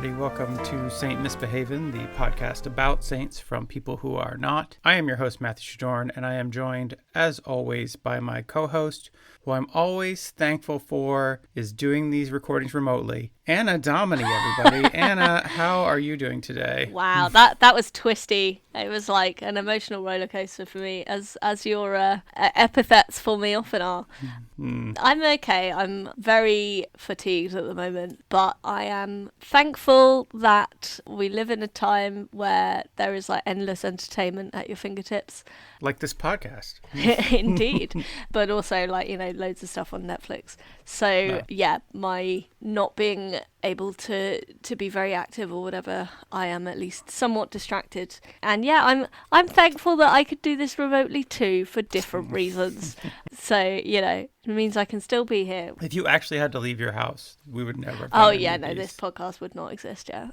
everybody. Welcome to Saint Misbehavin', the podcast about saints from people who are not. I am your host, Matthew Shadorn, and I am joined, as always, by my co-host, who I'm always thankful for is doing these recordings remotely, Anna Domini, everybody. Anna, how are you doing today? Wow, that was twisty. It was like an emotional roller coaster for me, as your epithets for me often are. I'm okay. I'm very fatigued at the moment, but I am thankful that we live in a time where there is like endless entertainment at your fingertips. Like this podcast. Indeed. But also like, loads of stuff on Netflix. So yeah, my not being able to be very active or whatever, I am at least somewhat distracted. And yeah, I'm thankful that I could do this remotely too for different reasons. So, it means I can still be here. If you actually had to leave your house, we would never. Oh yeah, no, this podcast would not exist. Yeah.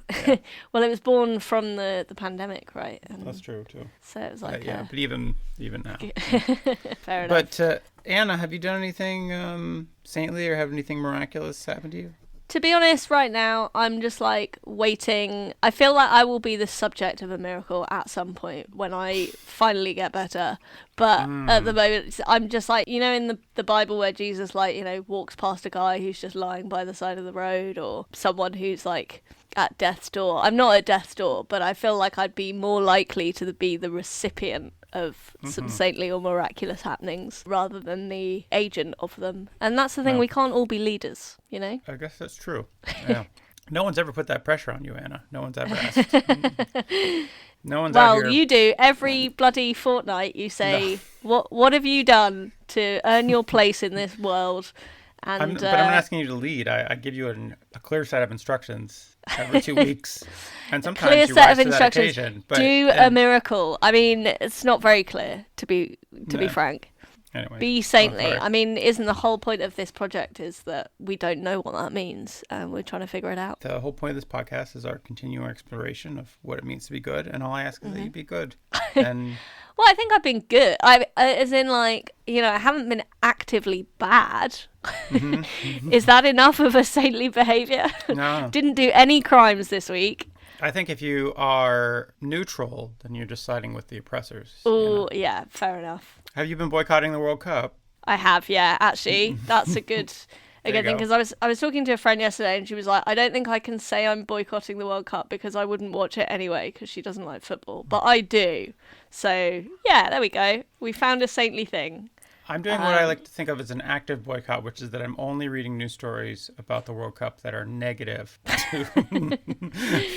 Well, it was born from the pandemic, right? And that's true too. So it was like but even now. Fair enough. But Anna, have you done anything saintly or have anything miraculous happen to you? To be honest, right now, I'm just like waiting. I feel like I will be the subject of a miracle at some point when I finally get better. But at the moment, I'm just like, in the Bible where Jesus, walks past a guy who's just lying by the side of the road, or someone who's like at death's door. I'm not at death's door, but I feel like I'd be more likely to be the recipient of some saintly or miraculous happenings rather than the agent of them. And that's the thing, we can't all be leaders, I guess that's true. Yeah. No one's ever put that pressure on you, Anna. No one's ever asked. No one's out here. Well, you do. Every bloody fortnight you say, what have you done to earn your place in this world? And, but I'm not asking you to lead. I give you a clear set of instructions every 2 weeks. And sometimes you rise to that occasion. But, a miracle. I mean, it's not very clear, to be frank. Anyway, be saintly. I mean, isn't the whole point of this project is that we don't know what that means, and we're trying to figure it out. The whole point of this podcast is our continual exploration of what it means to be good, and all I ask is that you be good. And well, I think I've been good. As in, like, I haven't been actively bad. Is that enough of a saintly behaviour? No. Didn't do any crimes this week. I think if you are neutral, then you're just siding with the oppressors. Oh, yeah, fair enough. Have you been boycotting the World Cup? I have, yeah, actually. That's a good thing, because I was talking to a friend yesterday and she was like, I don't think I can say I'm boycotting the World Cup because I wouldn't watch it anyway because she doesn't like football. But I do. So, yeah, there we go. We found a saintly thing. I'm doing what I like to think of as an active boycott, which is that I'm only reading news stories about the World Cup that are negative.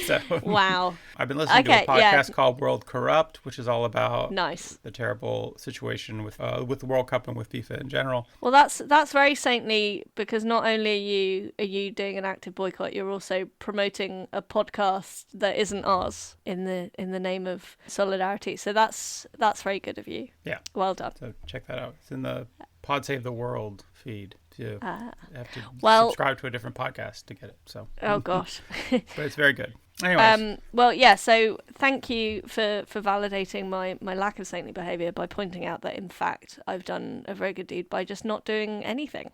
So, wow. I've been listening to a podcast called World Corrupt, which is all about the terrible situation with the World Cup and with FIFA in general. Well, that's very saintly, because not only are you doing an active boycott, you're also promoting a podcast that isn't ours in the name of solidarity. So that's very good of you. Yeah. Well done. So check that out. It's in the Pod Save the World feed. You have to subscribe to a different podcast to get it. So. Oh gosh. But it's very good. Anyways. Well, yeah. So thank you for validating my lack of saintly behaviour by pointing out that in fact I've done a very good deed by just not doing anything.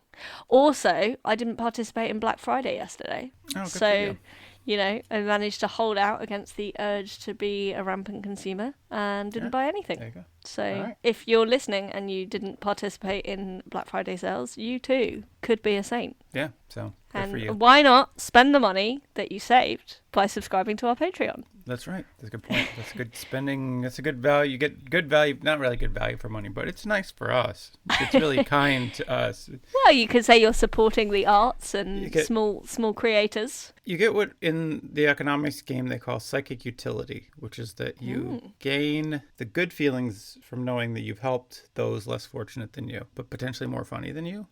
Also, I didn't participate in Black Friday yesterday. Oh, good for you. I managed to hold out against the urge to be a rampant consumer and didn't buy anything. There you go. So if you're listening and you didn't participate in Black Friday sales, you too could be a saint. Yeah, so good for you. And why not spend the money that you saved by subscribing to our Patreon? That's right. That's a good point. That's good spending. That's a good value. You get good value, not really good value for money, but it's nice for us. It's really kind to us. Well, you could say you're supporting the arts and small creators. You get what in the economics game they call psychic utility, which is that you gain the good feelings from knowing that you've helped those less fortunate than you, but potentially more funny than you.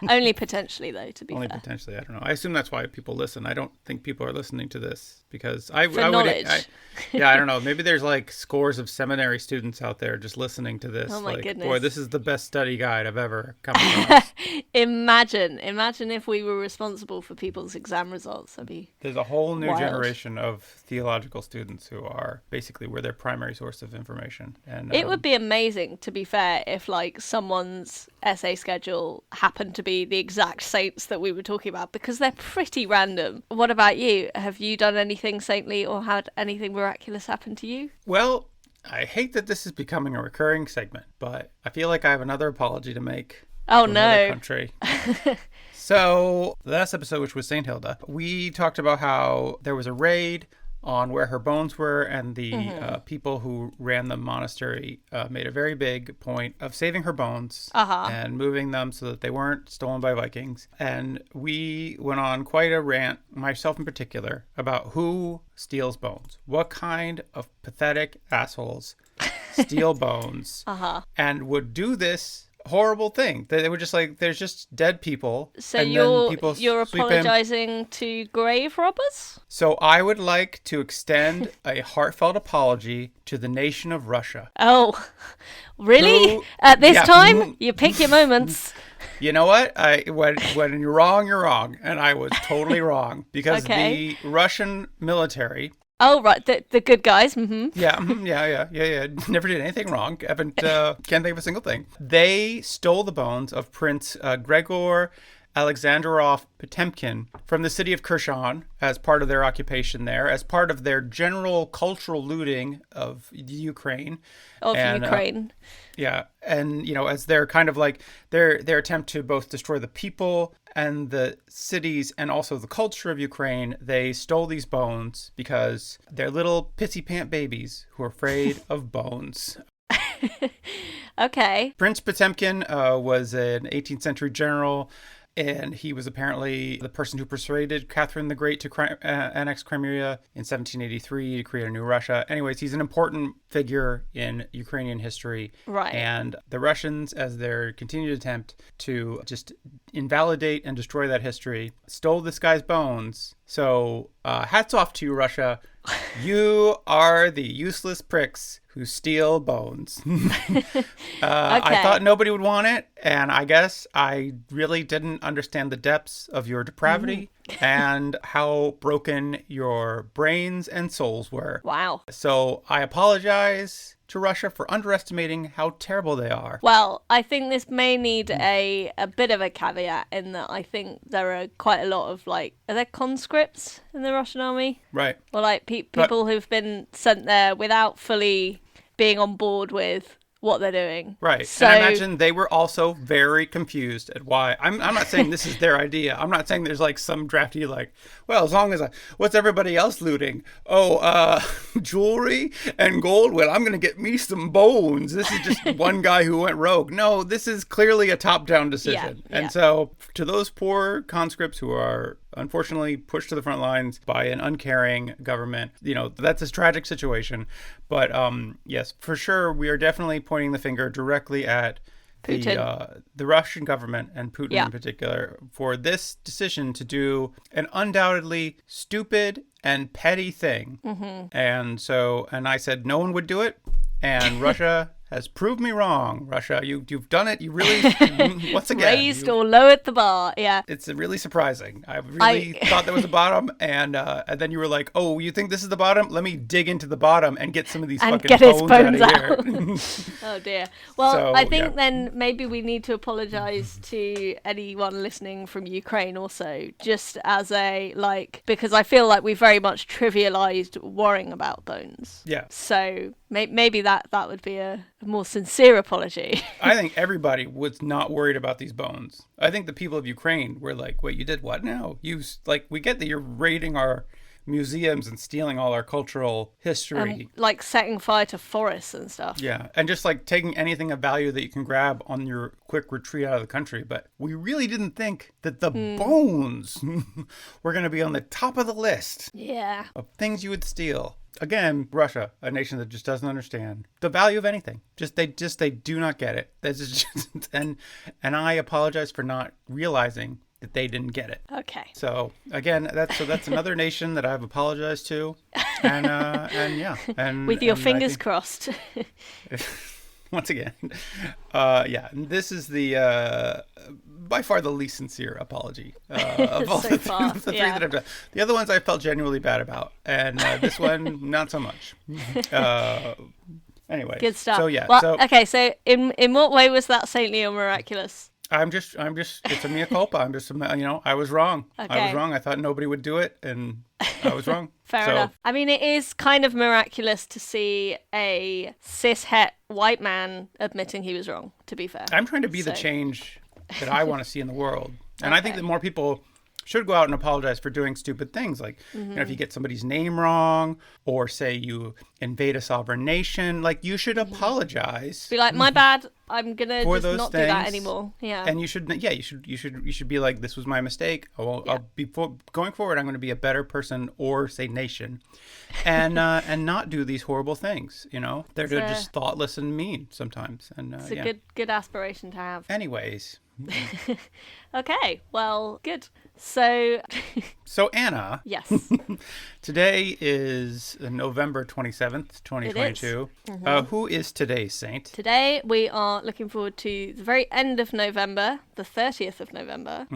Only potentially, though, to be fair. Only potentially. I don't know. I assume that's why people listen. I don't think people are listening to this because knowledge. I don't know. Maybe there's like scores of seminary students out there just listening to this. Oh my goodness. Boy, this is the best study guide I've ever come across. Imagine if we were responsible for people's exam results. There's a whole new wild. generation of theological students who are basically we're their primary source of information. And it would be amazing, to be fair, if like someone's essay schedule happened to be the exact saints that we were talking about, because they're pretty random. What about you? Have you done anything saintly or had anything miraculous happen to you? Well, I hate that this is becoming a recurring segment, but I feel like I have another apology to make. Oh, to no. another country. So, the last episode, which was St. Hilda, we talked about how there was a raid on where her bones were, and the people who ran the monastery made a very big point of saving her bones and moving them so that they weren't stolen by Vikings. And we went on quite a rant, myself in particular, about who steals bones. What kind of pathetic assholes steal bones and would do this horrible thing. They were just like, there's just dead people. So and you're then people apologizing to grave robbers? So I would like to extend a heartfelt apology to the nation of Russia. Oh, really? At this time? You pick your moments. You know what? When you're wrong, you're wrong. And I was totally wrong. Because the Russian military... Oh, right. The good guys. Mm-hmm. Yeah. Never did anything wrong. Can't think of a single thing. They stole the bones of Prince Gregor Alexandrov Potemkin from the city of Kherson as part of their occupation there, as part of their general cultural looting of Ukraine. Ukraine. And, you know, as their kind of like their attempt to both destroy the people and the cities and also the culture of Ukraine, they stole these bones because they're little pissy pant babies who are afraid of bones. Okay. Prince Potemkin was an 18th century general, and he was apparently the person who persuaded Catherine the Great to annex Crimea in 1783 to create a new Russia. Anyways, he's an important figure in Ukrainian history. Right. And the Russians, as their continued attempt to just invalidate and destroy that history, stole this guy's bones. So hats off to you, Russia. You are the useless pricks who steal bones. I thought nobody would want it, and I guess I really didn't understand the depths of your depravity and how broken your brains and souls were. Wow. So I apologize to Russia for underestimating how terrible they are. Well, I think this may need a bit of a caveat in that I think there are quite a lot of, like, are there conscripts in the Russian army? Right. Or, like, people who've been sent there without fully being on board with what they're doing. Right. So, and I imagine they were also very confused at why. I'm not saying this is their idea. I'm not saying there's like some drafty like, well, as long as what's everybody else looting? Oh, jewelry and gold. Well, I'm going to get me some bones. This is just one guy who went rogue. No, this is clearly a top-down decision. And so to those poor conscripts who are unfortunately pushed to the front lines by an uncaring government, you know, that's a tragic situation. But yes, for sure, we are definitely pointing the finger directly at the Russian government and Putin in particular for this decision to do an undoubtedly stupid and petty thing. And I said no one would do it, and Russia has proved me wrong. Russia, you've done it. You really, once again, raised or lowered the bar. Yeah, it's really surprising. I really thought there was a bottom, and then you were like, "Oh, you think this is the bottom? Let me dig into the bottom and get some of these and fucking get his bones out of here." Oh dear. Well, I think then maybe we need to apologize to anyone listening from Ukraine also, just as a because I feel like we very much trivialized worrying about bones. Yeah. So maybe that would be a more sincere apology. I think everybody was not worried about these bones. I think the people of Ukraine were like, wait, you did what now? We get that you're raiding our museums and stealing all our cultural history. Like setting fire to forests and stuff. Yeah, and just like taking anything of value that you can grab on your quick retreat out of the country. But we really didn't think that the bones were going to be on the top of the list of things you would steal. Again, Russia, a nation that just doesn't understand the value of anything. They do not get it. And I apologize for not realizing that they didn't get it. Okay. So again, that's another nation that I've apologized to, and with your fingers crossed. once again. Yeah, and this is the by far the least sincere apology of all So the far, three yeah. that I've done. The other ones I felt genuinely bad about, and this one not so much. Anyway, Good stuff. So yeah, Well, so okay. So in what way was that saintly or miraculous? I'm just. It's a mea culpa. I'm just, I was wrong. I was Okay. wrong. I thought nobody would do it, and I was wrong. Fair So, enough. I mean, it is kind of miraculous to see a cis-het white man admitting he was wrong, to be fair. I'm trying to be the So- change that I want to see in the world, and I think that more people should go out and apologize for doing stupid things, like if you get somebody's name wrong, or say you invade a sovereign nation, like you should apologize. Be like, my bad. I'm gonna For just those not do that things. anymore. Yeah. And you should be like, this was my mistake. I'll be going forward. I'm going to be a better person, or say nation, and not do these horrible things. They're just thoughtless and mean sometimes. And It's a good aspiration to have. Anyways, Okay. Well, good. So, so Anna, yes. today is November 27th, 2022. Who is today's saint? Today we are looking forward to the very end of November, the 30th of November,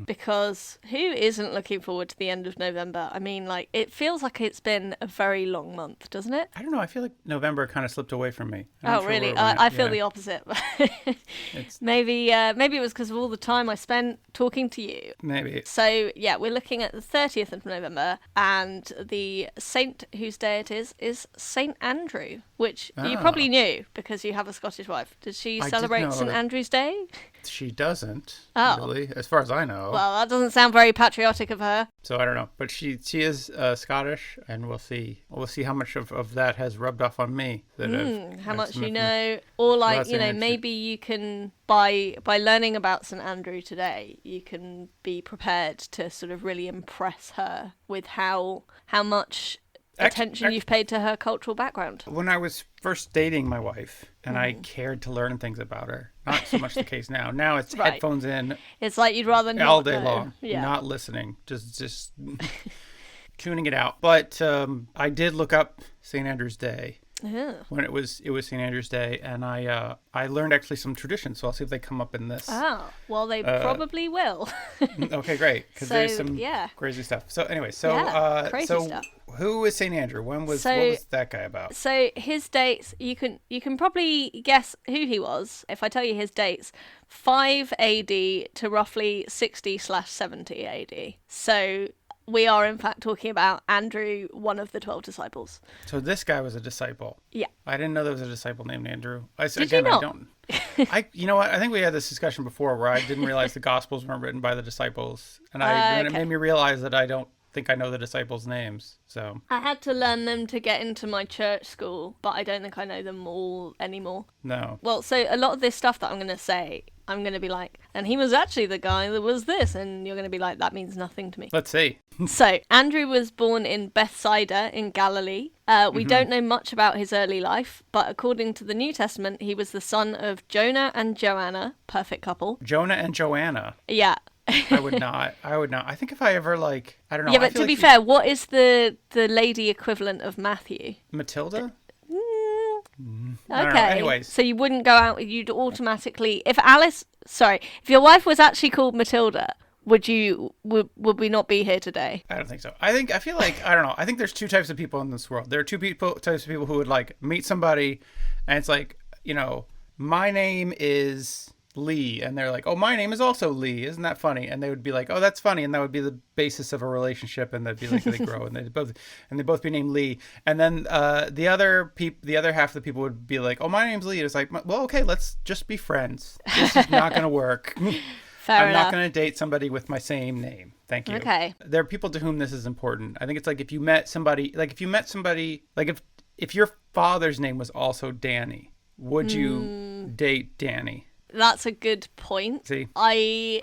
because who isn't looking forward to the end of November? I mean, like, it feels like it's been a very long month, doesn't it? I don't know. I feel like November kind of slipped away from me. I'm not Oh, sure really? where it went. I feel Yeah. the opposite. Maybe it was because of all the time I spent talking to you. Maybe. So, yeah, we're looking at the 30th of November, and the saint whose day it is Saint Andrew, which you probably knew because you have a Scottish wife. Did she I did celebrate know St that. Andrew's Day? She doesn't, Oh. really, as far as I know. Well, that doesn't sound very patriotic of her. So I don't know. But she is Scottish, and we'll see. We'll see how much of that has rubbed off on me. How much you know, or like, About St. Andrew. maybe you can, by learning about St Andrew today, you can be prepared to sort of really impress her with how much attention you've paid to her cultural background. When I was first dating my wife, and I cared to learn things about her, not so much the case now. Now it's Right. headphones in It's like you'd rather not all day know. long, Yeah. not listening, just tuning it out. But I did look up St. Andrew's Day. Yeah. When it was St. Andrew's Day, and I learned actually some traditions, so I'll see if they come up in this. Oh, well, they probably will. Okay, great, because So, there's some yeah. crazy stuff. So anyway, Crazy so stuff. who is St. Andrew? What was that guy about? So his dates, you can probably guess who he was if I tell you his dates. 5 AD to roughly 60/70 AD. So we are in fact talking about Andrew, one of the 12 disciples. So this guy was a disciple. Yeah. I didn't know there was a disciple named Andrew. Did you not? I don't. You know what? I think we had this discussion before where I didn't realize the Gospels weren't written by the disciples, and then it Okay. made me realize that I don't think I know the disciples' names. So I had to learn them to get into my church school, but I don't think I know them all anymore. no. Well, so a lot of this stuff that I'm going to say, I'm going to be like, and he was actually the guy that was this, and you're going to be like, that means nothing to me. Let's see. So, Andrew was born in Bethsaida in Galilee. We don't know much about his early life, but according to the New Testament, he was the son of Jonah and Joanna, perfect couple. Jonah and Joanna. Yeah. I would not. I think if I ever I don't know. Yeah, I but feel to be like fair, what is the lady equivalent of Matthew? Matilda. I Okay. don't know. Anyways. So you wouldn't go out, you'd automatically, if your wife was actually called Matilda, would we not be here today? I don't think so. I feel like, I don't know. I think there's two types of people in this world. There are types of people who would meet somebody and it's like, my name is Lee. And they're like, oh, my name is also Lee. Isn't that funny? And they would be like, oh, that's funny. And that would be the basis of a relationship. And that'd be like, they grow and they both be named Lee. And then the other half of the people would be like, oh, my name's Lee. And it's like, well, okay, let's just be friends. This is not going to work. Fair I'm enough. not going to date somebody with my same name. Thank you. Okay. There are people to whom this is important. I think it's like if you met somebody, if your father's name was also Danny, would you date Danny? That's a good point. See? I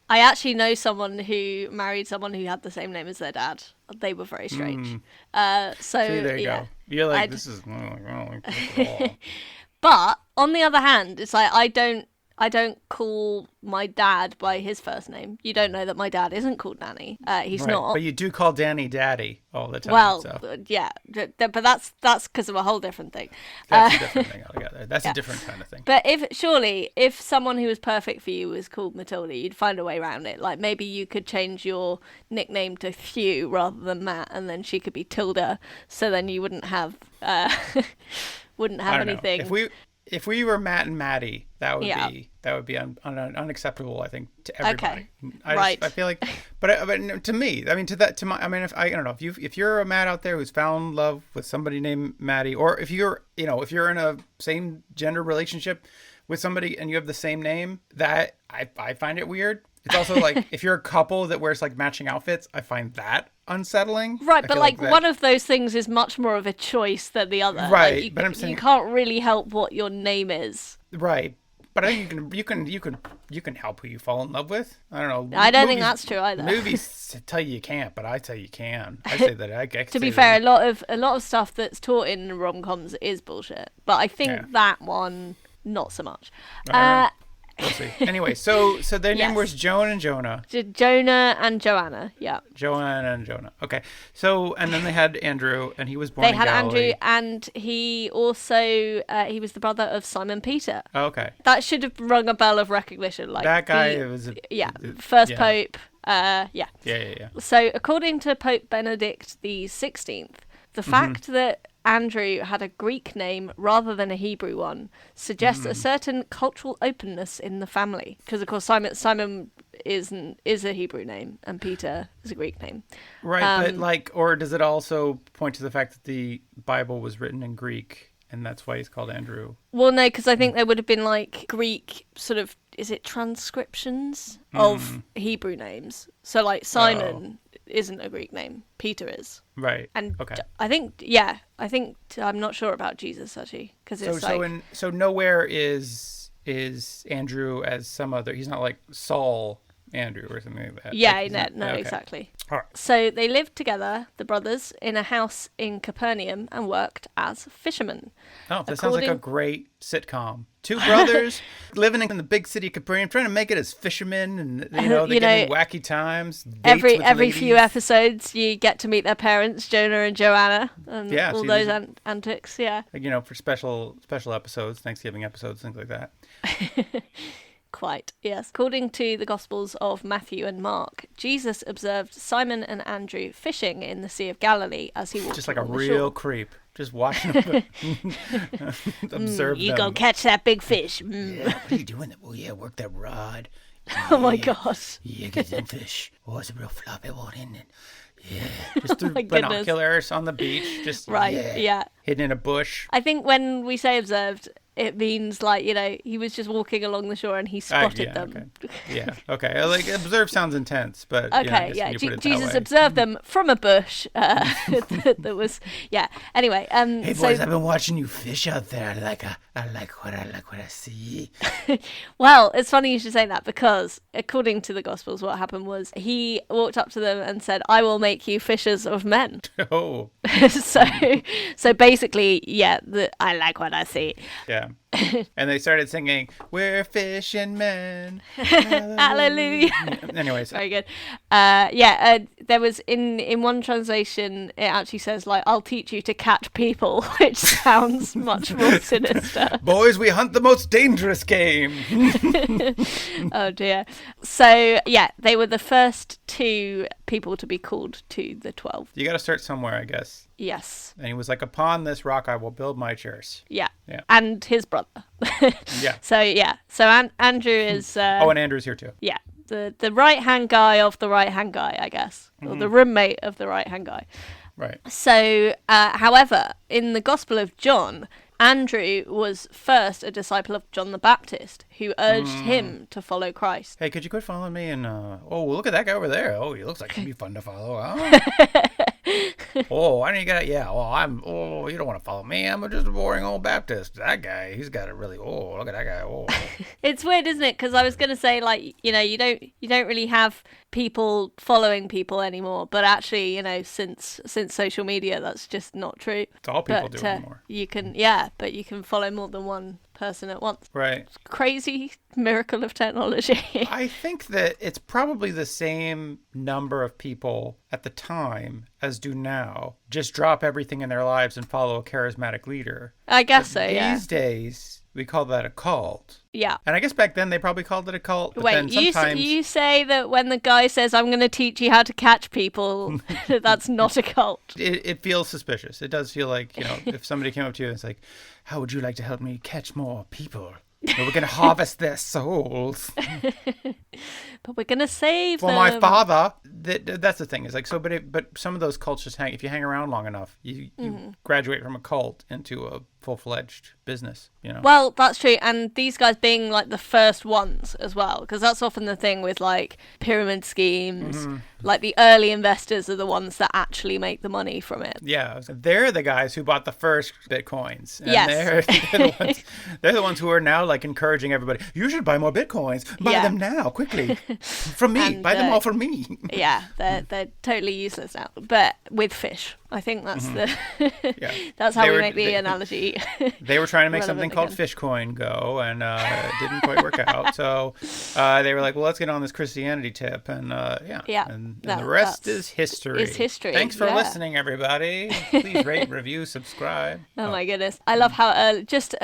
actually know someone who married someone who had the same name as their dad. They were very strange. So See, there you yeah. go. You're like, I'd- this is, I don't like this at all. But on the other hand, it's like I don't I don't call my dad by his first name. You don't know that my dad isn't called Danny. He's Right. not. But you do call Danny Daddy all the time. Well, so. yeah, but that's because of a whole different thing. That's a different thing altogether. That's a different kind of thing. But if someone who was perfect for you was called Matilda, you'd find a way around it. Like maybe you could change your nickname to Hugh rather than Matt, and then she could be Tilda. So then you wouldn't have anything. Know. If we were Matt and Maddie, that would be unacceptable, I think, to everybody. Okay. I feel like, but to me, I mean, I don't know if you're a Matt out there who's found love with somebody named Maddie, or if you're in a same gender relationship with somebody and you have the same name, that I find it weird. It's also like if you're a couple that wears like matching outfits, I find that unsettling. Right, but like one of those things is much more of a choice than the other. Right, like but I'm saying you can't really help what your name is. Right, but I think you can help who you fall in love with. I don't know. I don't think that's true either. Movies tell you can't, but I tell you can. I say that I to be fair, a lot of stuff that's taught in rom-coms is bullshit, but I think that one not so much. We'll see. Anyway, so their name was Joan and Jonah. Jonah and Joanna, yeah. Joanna and Jonah. Okay. So, and then they had Andrew, and he was born in Galilee. Andrew, and he also, he was the brother of Simon Peter. Oh, okay. That should have rung a bell of recognition. Like that guy was... first pope. Yeah. So, according to Pope Benedict the 16th, the fact that Andrew had a Greek name rather than a Hebrew one suggests a certain cultural openness in the family. Because, of course, Simon is a Hebrew name and Peter is a Greek name. Right, but or does it also point to the fact that the Bible was written in Greek and that's why he's called Andrew? Well, no, because I think there would have been like Greek sort of, is it transcriptions of Hebrew names? So like Simon isn't a Greek name, Peter is. Right. And okay. I think I'm not sure about Jesus actually, because it's so nowhere is Andrew as some other. He's not like Saul Andrew or something like that. Yeah, okay. exactly. All right. So they lived together, the brothers, in a house in Capernaum and worked as fishermen. Oh, that sounds like a great sitcom. Two brothers living in the big city of Capernaum, trying to make it as fishermen, and they get in wacky times. Every few episodes, you get to meet their parents, Jonah and Joanna, and all those antics. Yeah, for special episodes, Thanksgiving episodes, things like that. Quite, yes. According to the Gospels of Matthew and Mark, Jesus observed Simon and Andrew fishing in the Sea of Galilee as he walked just like a along real creep. Just watching them. Observe you them. Go catch that big fish. Yeah, what are you doing? Oh, yeah, work that rod. Yeah. Oh, my gosh. Yeah, get them fish. Oh, it's a real floppy one, isn't it? Yeah, just through binoculars on the beach. Just hidden in a bush. I think when we say observed, it means like he was just walking along the shore and he spotted them. Okay. Yeah, okay. Like observe sounds intense, but okay, Jesus observed them from a bush. That was Anyway, hey boys, I've been watching you fish out there. I like what I see. Well, it's funny you should say that because according to the Gospels, what happened was he walked up to them and said, "I will make you fishers of men." Oh. So basically, I like what I see. Yeah. And they started singing, "We're fishing men." Hallelujah. Anyways. Very good. There was in one translation, it actually says like, "I'll teach you to catch people," which sounds much more sinister. Boys, we hunt the most dangerous game. Oh dear. So they were the first two people to be called to the 12. You got to start somewhere, I guess. Yes. And he was like, "Upon this rock I will build my church." Yeah. And his brother. Yeah. So Andrew is... and Andrew's here too. Yeah. The right-hand guy of the right-hand guy, I guess. Mm-hmm. Or the roommate of the right-hand guy. Right. So, however, in the Gospel of John, Andrew was first a disciple of John the Baptist, who urged him to follow Christ. Hey, could you quit following me? And, look at that guy over there. Oh, he looks like he'd be fun to follow. Oh, I didn't get it. Yeah, well, you don't want to follow me. I'm just a boring old Baptist. That guy, he's got it really, look at that guy. Oh. It's weird, isn't it? Because I was going to say, like, you don't really have people following people anymore. But actually, since social media, that's just not true. It's all people do anymore. You can follow more than one person at once. Right. Crazy miracle of technology. I think that it's probably the same number of people at the time as do now. Just drop everything in their lives and follow a charismatic leader. I guess so, yeah. These days, we call that a cult. Yeah. And I guess back then they probably called it a cult. But Wait, then sometimes... you say that when the guy says, I'm going to teach you how to catch people, that's not a cult. It feels suspicious. It does feel like, if somebody came up to you and it's like, how would you like to help me catch more people? We're going to harvest their souls. But we're going to save for them. my father. That's the thing. Is like, so, but some of those cults just if you hang around long enough, you graduate from a cult into a full-fledged business, Well, that's true. And these guys being like the first ones as well, because that's often the thing with like pyramid schemes. Like the early investors are the ones that actually make the money from it. Yeah, they're the guys who bought the first Bitcoins. And yes. they're the ones who are now like encouraging everybody, you should buy more Bitcoins. Buy them now, quickly. From me. And, buy them all from me. Yeah, they're totally useless now. But with fish. I think that's that's how we make the analogy. They were trying to make something called Fishcoin go, and it didn't quite work out. So they were like, well, let's get on this Christianity tip. And and the rest is history. Is history. Thanks for listening, everybody. Please rate, review, subscribe. Oh my goodness. I love how just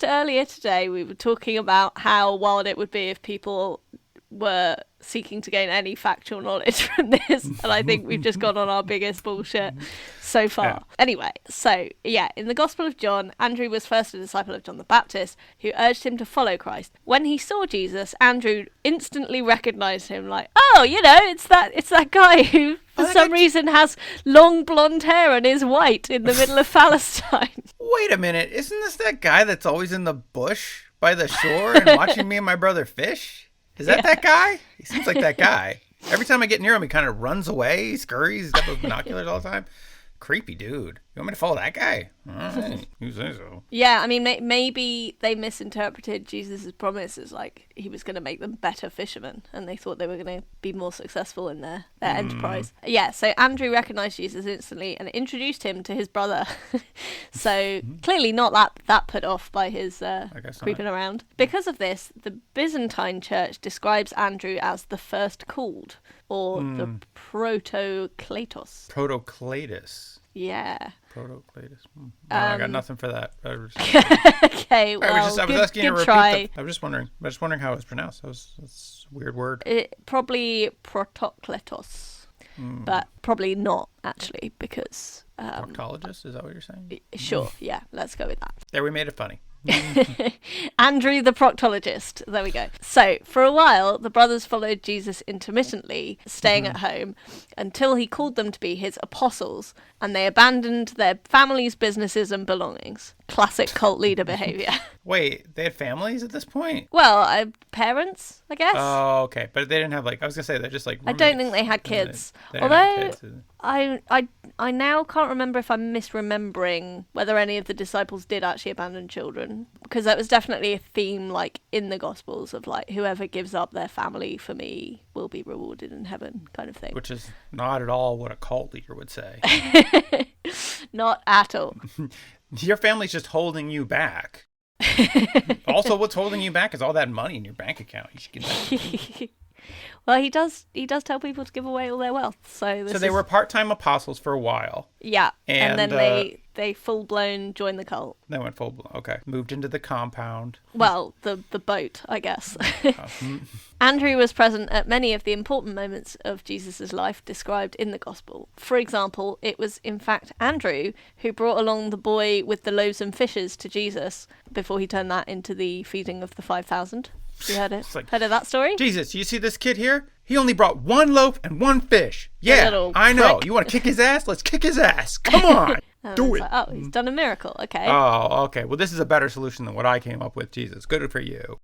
earlier today we were talking about how wild it would be if people were seeking to gain any factual knowledge from this, and I think we've just gone on our biggest bullshit so far. Yeah. Anyway, so in the Gospel of John, Andrew was first a disciple of John the Baptist, who urged him to follow Christ. When he saw Jesus, Andrew instantly recognized him, like, it's that guy who for some reason has long blonde hair and is white in the middle of Palestine. Wait a minute, isn't this that guy that's always in the bush by the shore and watching me and my brother fish? Is that guy? He seems like that guy. Every time I get near him, he kind of runs away, he scurries, he's got those binoculars all the time. Creepy dude. You want me to follow that guy? All right. You say so. Yeah, I mean, maybe they misinterpreted Jesus' promise as like he was going to make them better fishermen, and they thought they were going to be more successful in their enterprise. Yeah, so Andrew recognized Jesus instantly and introduced him to his brother. So clearly not that put off by his creeping around. Because of this, the Byzantine church describes Andrew as the first called, or the Protocletos. Protocletus. Yeah. Protocletus. I got nothing for that. Okay, well, I was asking you to repeat try. I was just wondering how it was pronounced. That's a weird word. Probably Protocletos, but probably not actually, because... proctologist, is that what you're saying? Sure, yeah, let's go with that. There, we made it funny. Andrew the proctologist. There we go. So, for a while, the brothers followed Jesus intermittently, staying at home, until he called them to be his apostles, and they abandoned their families, businesses, and belongings. Classic cult leader behavior. Wait, they had families at this point? Well, parents, I guess. Oh, okay. But they didn't have, I was going to say, they're just roommates. I don't think they had kids. They Although, I now can't remember if I'm misremembering whether any of the disciples did actually abandon children, because that was definitely a theme, in the Gospels of, whoever gives up their family for me will be rewarded in heaven, kind of thing. Which is not at all what a cult leader would say. Not at all. Your family's just holding you back. Also, what's holding you back is all that money in your bank account. You should get that. Well, he does tell people to give away all their wealth. So they were part-time apostles for a while. Yeah, and then they full-blown joined the cult. They went full-blown, okay. Moved into the compound. Well, the boat, I guess. Andrew was present at many of the important moments of Jesus' life described in the Gospel. For example, it was in fact Andrew who brought along the boy with the loaves and fishes to Jesus before he turned that into the feeding of the 5,000. You heard it? Heard of that story? Jesus, you see this kid here? He only brought one loaf and one fish. Yeah, I know. You want to kick his ass? Let's kick his ass. Come on. Do it. He's done a miracle. Okay. Oh, okay. Well, this is a better solution than what I came up with, Jesus. Good for you.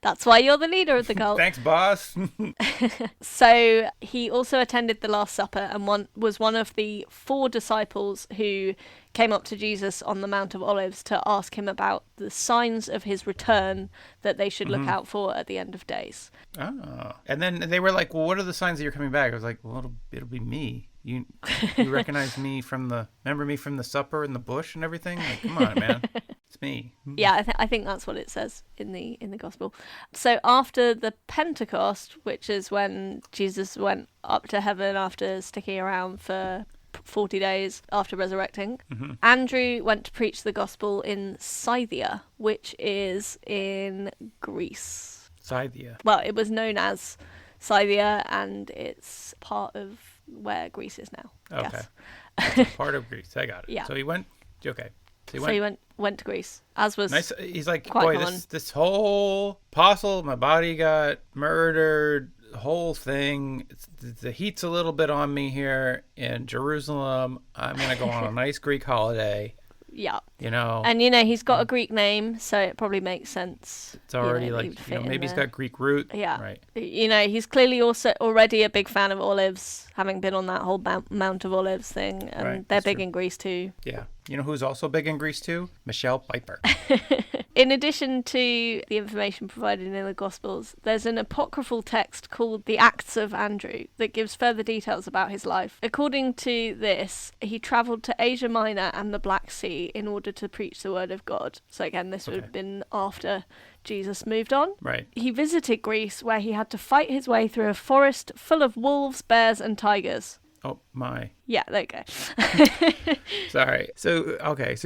That's why you're the leader of the cult. Thanks, boss. So he also attended the Last Supper and was one of the 4 disciples who came up to Jesus on the Mount of Olives to ask him about the signs of his return that they should look out for at the end of days. Oh. And then they were like, well, what are the signs that you're coming back? I was like, well, it'll be me. You recognize me remember me from the supper in the bush and everything? Like, come on, man. It's me. Yeah, I think that's what it says in the gospel. So after the Pentecost, which is when Jesus went up to heaven after sticking around for 40 days after resurrecting, Andrew went to preach the gospel in Scythia, which is in Greece. Scythia. Well, it was known as Scythia, and it's part of where Greece is now. Okay. Yes. Part of Greece. I got it. Yeah. So he went. Okay. So he went to Greece, as was nice. He's like, quite boy, common. this whole apostle, my body got murdered. Whole thing. The heat's a little bit on me here in Jerusalem. I'm gonna go on a nice Greek holiday. Yeah. You know. And he's got a Greek name, so it probably makes sense. It's already maybe he's got Greek root. Yeah. Right. He's clearly also already a big fan of olives, having been on that whole Mount of Olives thing, and Right, they're that's big true. in Greece too. Yeah. You know who's also big in Greece too? Michelle Pfeiffer. In addition to the information provided in the Gospels, there's an apocryphal text called the Acts of Andrew that gives further details about his life. According to this, he travelled to Asia Minor and the Black Sea in order to preach the word of God. So again, this would have been after Jesus moved on. Right. He visited Greece, where he had to fight his way through a forest full of wolves, bears, and tigers. Oh my. Yeah, there you go. Sorry. So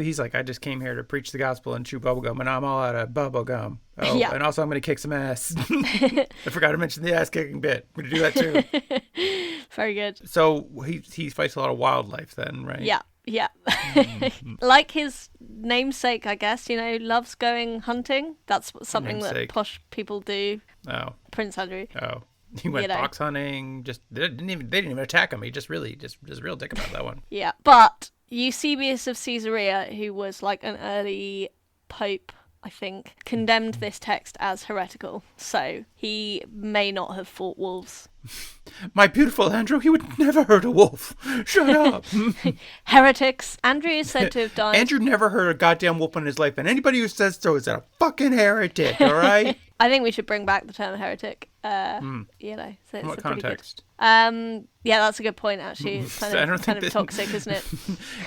he's like, I just came here to preach the gospel and chew bubblegum, and I'm all out of bubblegum. Oh, Yeah. And also I'm going to kick some ass. I forgot to mention the ass kicking bit. I'm going to do that too. Very good. So he fights a lot of wildlife then, right? Yeah. Like his namesake, I guess, loves going hunting. That's something that Namesake. posh people do. Oh. Prince Andrew. Oh. He went fox hunting. They didn't even attack him. He just real dick about that one. Yeah. But Eusebius of Caesarea, who was like an early pope, I think, condemned this text as heretical. So he may not have fought wolves. My beautiful Andrew, he would never hurt a wolf. Shut up. Heretics. Andrew is said to have died. Andrew never hurt a goddamn wolf in his life, and anybody who says so is a fucking heretic, all right? I think we should bring back the term heretic. So it's In what a pretty context? Good. Yeah, that's a good point, actually. It's kind of toxic, isn't it?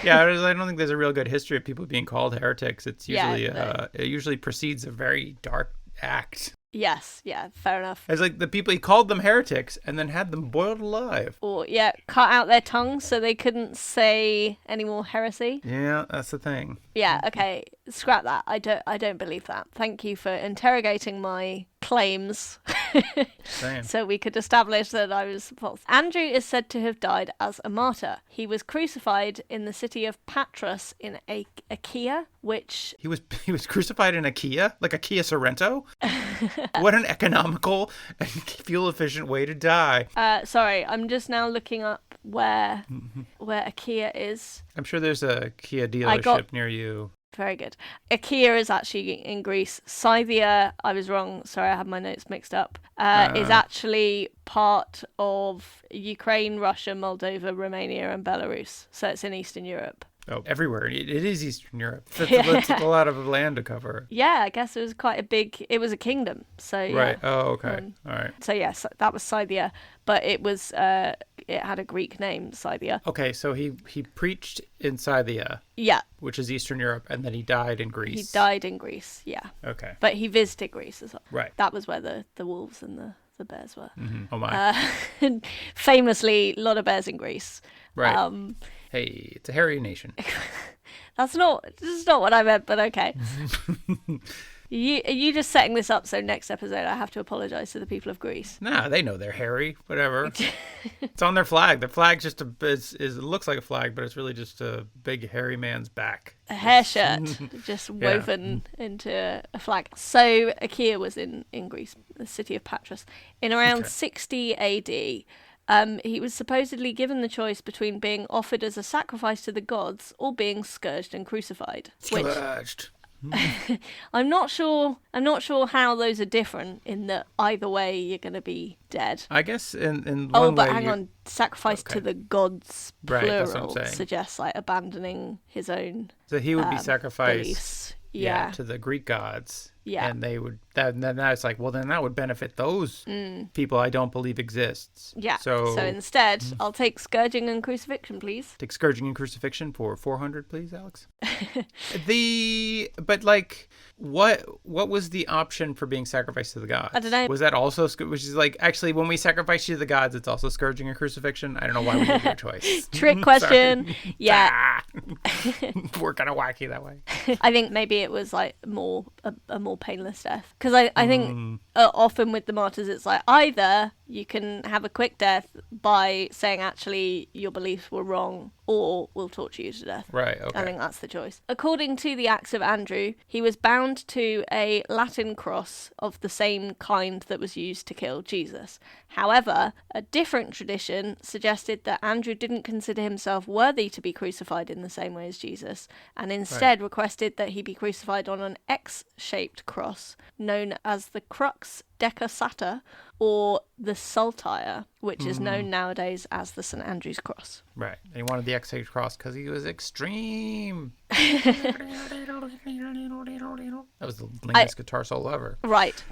Yeah, I don't think there's a real good history of people being called heretics. It's usually no. It usually precedes a very dark act. Yes, yeah, fair enough. It's like the people, he called them heretics and then had them boiled alive. Or, cut out their tongues so they couldn't say any more heresy. Yeah, that's the thing. Yeah, okay, scrap that. I don't believe that. Thank you for interrogating my claims so we could establish that I was false. Andrew is said to have died as a martyr. He was crucified in the city of Patras in Achaia, which... He was crucified in a Kia? Like a Kia Sorrento? What an economical and fuel-efficient way to die. Sorry, I'm just now looking up where Achaia is. I'm sure there's a Kia dealership near you. Very good. Achaia is actually in Greece. Scythia, I was wrong. Sorry, I had my notes mixed up. Is actually part of Ukraine, Russia, Moldova, Romania, and Belarus. So it's in Eastern Europe. Oh, everywhere. It is Eastern Europe. That's a lot of land to cover. Yeah, I guess it was it was a kingdom. So yeah. Right. Oh, okay. All right. So yes, that was Scythia, but it was it had a Greek name, Scythia. Okay, so he preached in Scythia. Yeah. Which is Eastern Europe, and then he died in Greece. He died in Greece, yeah. Okay. But he visited Greece as well. Right. That was where the wolves and the bears were. Mm-hmm. Oh my. Famously, a lot of bears in Greece. Right. Hey, it's a hairy nation. This is not what I meant, but okay. Are you just setting this up so next episode I have to apologise to the people of Greece? Nah, they know they're hairy. Whatever. It's on their flag. The flag's just it looks like a flag, but it's really just a big hairy man's back. A hair shirt just woven into a flag. So Achaia was in Greece, the city of Patras, in around 60 AD. He was supposedly given the choice between being offered as a sacrifice to the gods or being scourged and crucified. Scourged. I'm not sure how those are different in that either way you're going to be dead. I guess in one way... Oh, but hang on. Sacrifice to the gods, plural, that's what I'm saying. Suggests like abandoning his own So he would be sacrificed beliefs. to the Greek gods. Yeah. And they would then that's like, well, then that would benefit those people I don't believe exists. Yeah. So instead, I'll take scourging and crucifixion, please. take scourging and crucifixion for 400, please, Alex. But like, what was the option for being sacrificed to the gods? I don't know. Was that also, which is like, actually, when we sacrifice you to the gods, it's also scourging and crucifixion? I don't know why we did your choice. Trick question. Yeah. We're kind of wacky that way. I think maybe it was like a more painless death. Because I think often with the martyrs, it's like either you can have a quick death by saying actually your beliefs were wrong, or we'll torture you to death. Right, okay. I think that's the choice. According to the Acts of Andrew, he was bound to a Latin cross of the same kind that was used to kill Jesus. However, a different tradition suggested that Andrew didn't consider himself worthy to be crucified in the same way as Jesus, and instead requested that he be crucified on an X-shaped cross known as the crux decussata, or the saltire, which is known nowadays as the St. Andrew's cross. Right. And he wanted the X-shaped cross because he was extreme. That was the lamest guitar solo ever. Right.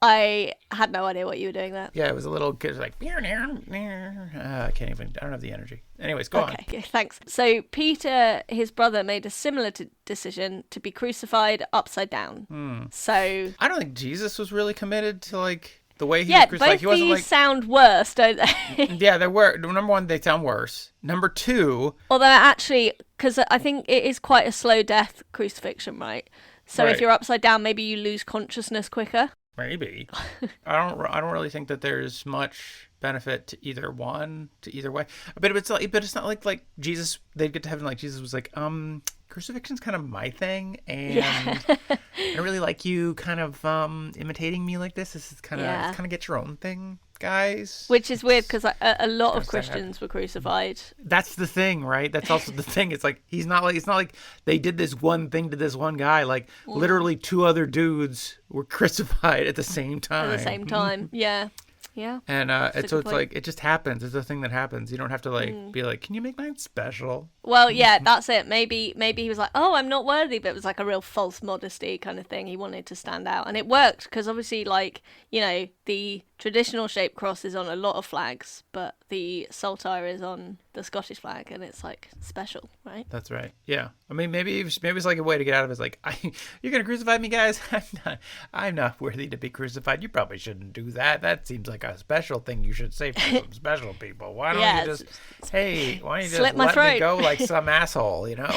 I had no idea what you were doing there. Yeah, it was a little kid like, I can't even, I don't have the energy. Anyways, go on. Okay, thanks. So Peter, his brother, made a similar decision to be crucified upside down. So I don't think Jesus was really committed to like the way he yeah, was crucified. both He wasn't these like, sound worse, don't they? yeah, they were. Number one, they sound worse. Number two, Although actually, because I think it is quite a slow death crucifixion, right? So Right. if you're upside down, maybe you lose consciousness quicker. maybe. I don't really think that there's much benefit to either one, to either way. But it's not like Jesus. They'd get to heaven like Jesus was like, crucifixion's kind of my thing, and I don't really like you kind of imitating me like this. This is kind of get your own thing, guys. Which is weird because a lot of Does that Christians were crucified. That's the thing, right? That's also the thing. It's like it's not like they did this one thing to this one guy. Like literally two other dudes were crucified at the same time. At the same time, yeah. Yeah. And That's so a it's good like it just happens. It's a thing that happens. You don't have to like be like, can you make mine special? Well, yeah, that's it. Maybe he was like, oh, I'm not worthy, but it was like a real false modesty kind of thing. He wanted to stand out, and it worked because obviously, like, you know, the traditional shaped cross is on a lot of flags, but the saltire is on the Scottish flag, and it's like special, right? That's right. Yeah. I mean, maybe it's like a way to get out of it. It's like, you're gonna crucify me, guys? I'm not worthy to be crucified. You probably shouldn't do that. That seems like a special thing you should say for some special people. Why don't you just, why don't you just slit my let throat. me go like some asshole, you know?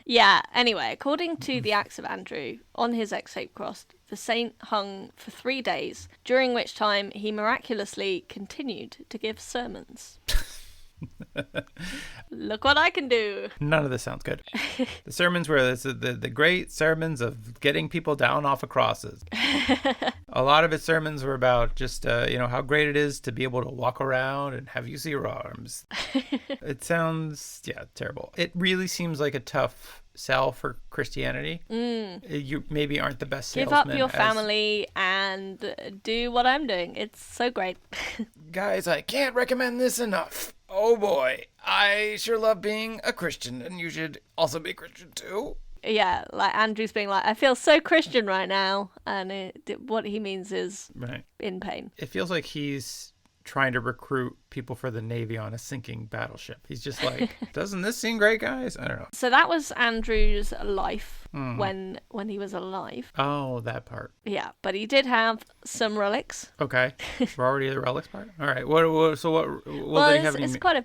Yeah, anyway, according to the Acts of Andrew, on his X-shaped cross, the saint hung for 3 days, during which time he miraculously continued to give sermons. Look what I can do. None of this sounds good. The sermons were the great sermons of getting people down off of crosses. A lot of his sermons were about just, how great it is to be able to walk around and have use of your arms. It sounds, terrible. It really seems like a tough sell for Christianity. You maybe aren't the best salesman. Give up your family and do what I'm doing. It's so great. Guys, I can't recommend this enough. Oh boy, I sure love being a Christian, and you should also be a Christian too. Yeah, like Andrew's being like, I feel so Christian right now, and what he means is in pain. It feels like he's trying to recruit people for the Navy on a sinking battleship. He's just like, doesn't this seem great, guys? I don't know. So that was Andrew's life when he was alive. Oh, that part. Yeah, but he did have some relics. Okay, we're already at the relics part. All right. What did he have? It's quite a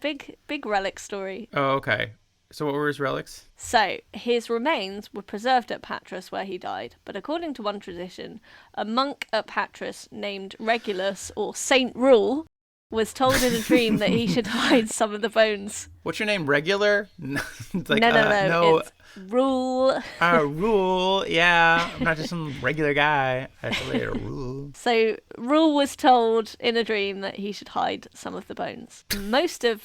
big relic story. Oh, okay. So what were his relics? So his remains were preserved at Patras where he died, but according to one tradition, a monk at Patras named Regulus or Saint Rule was told in a dream that he should hide some of the bones. What's your name? Regular? It's like, no. It's Rule. Rule. Yeah, I'm not just some regular guy. Actually, a Rule. So Rule was told in a dream that he should hide some of the bones. Most of...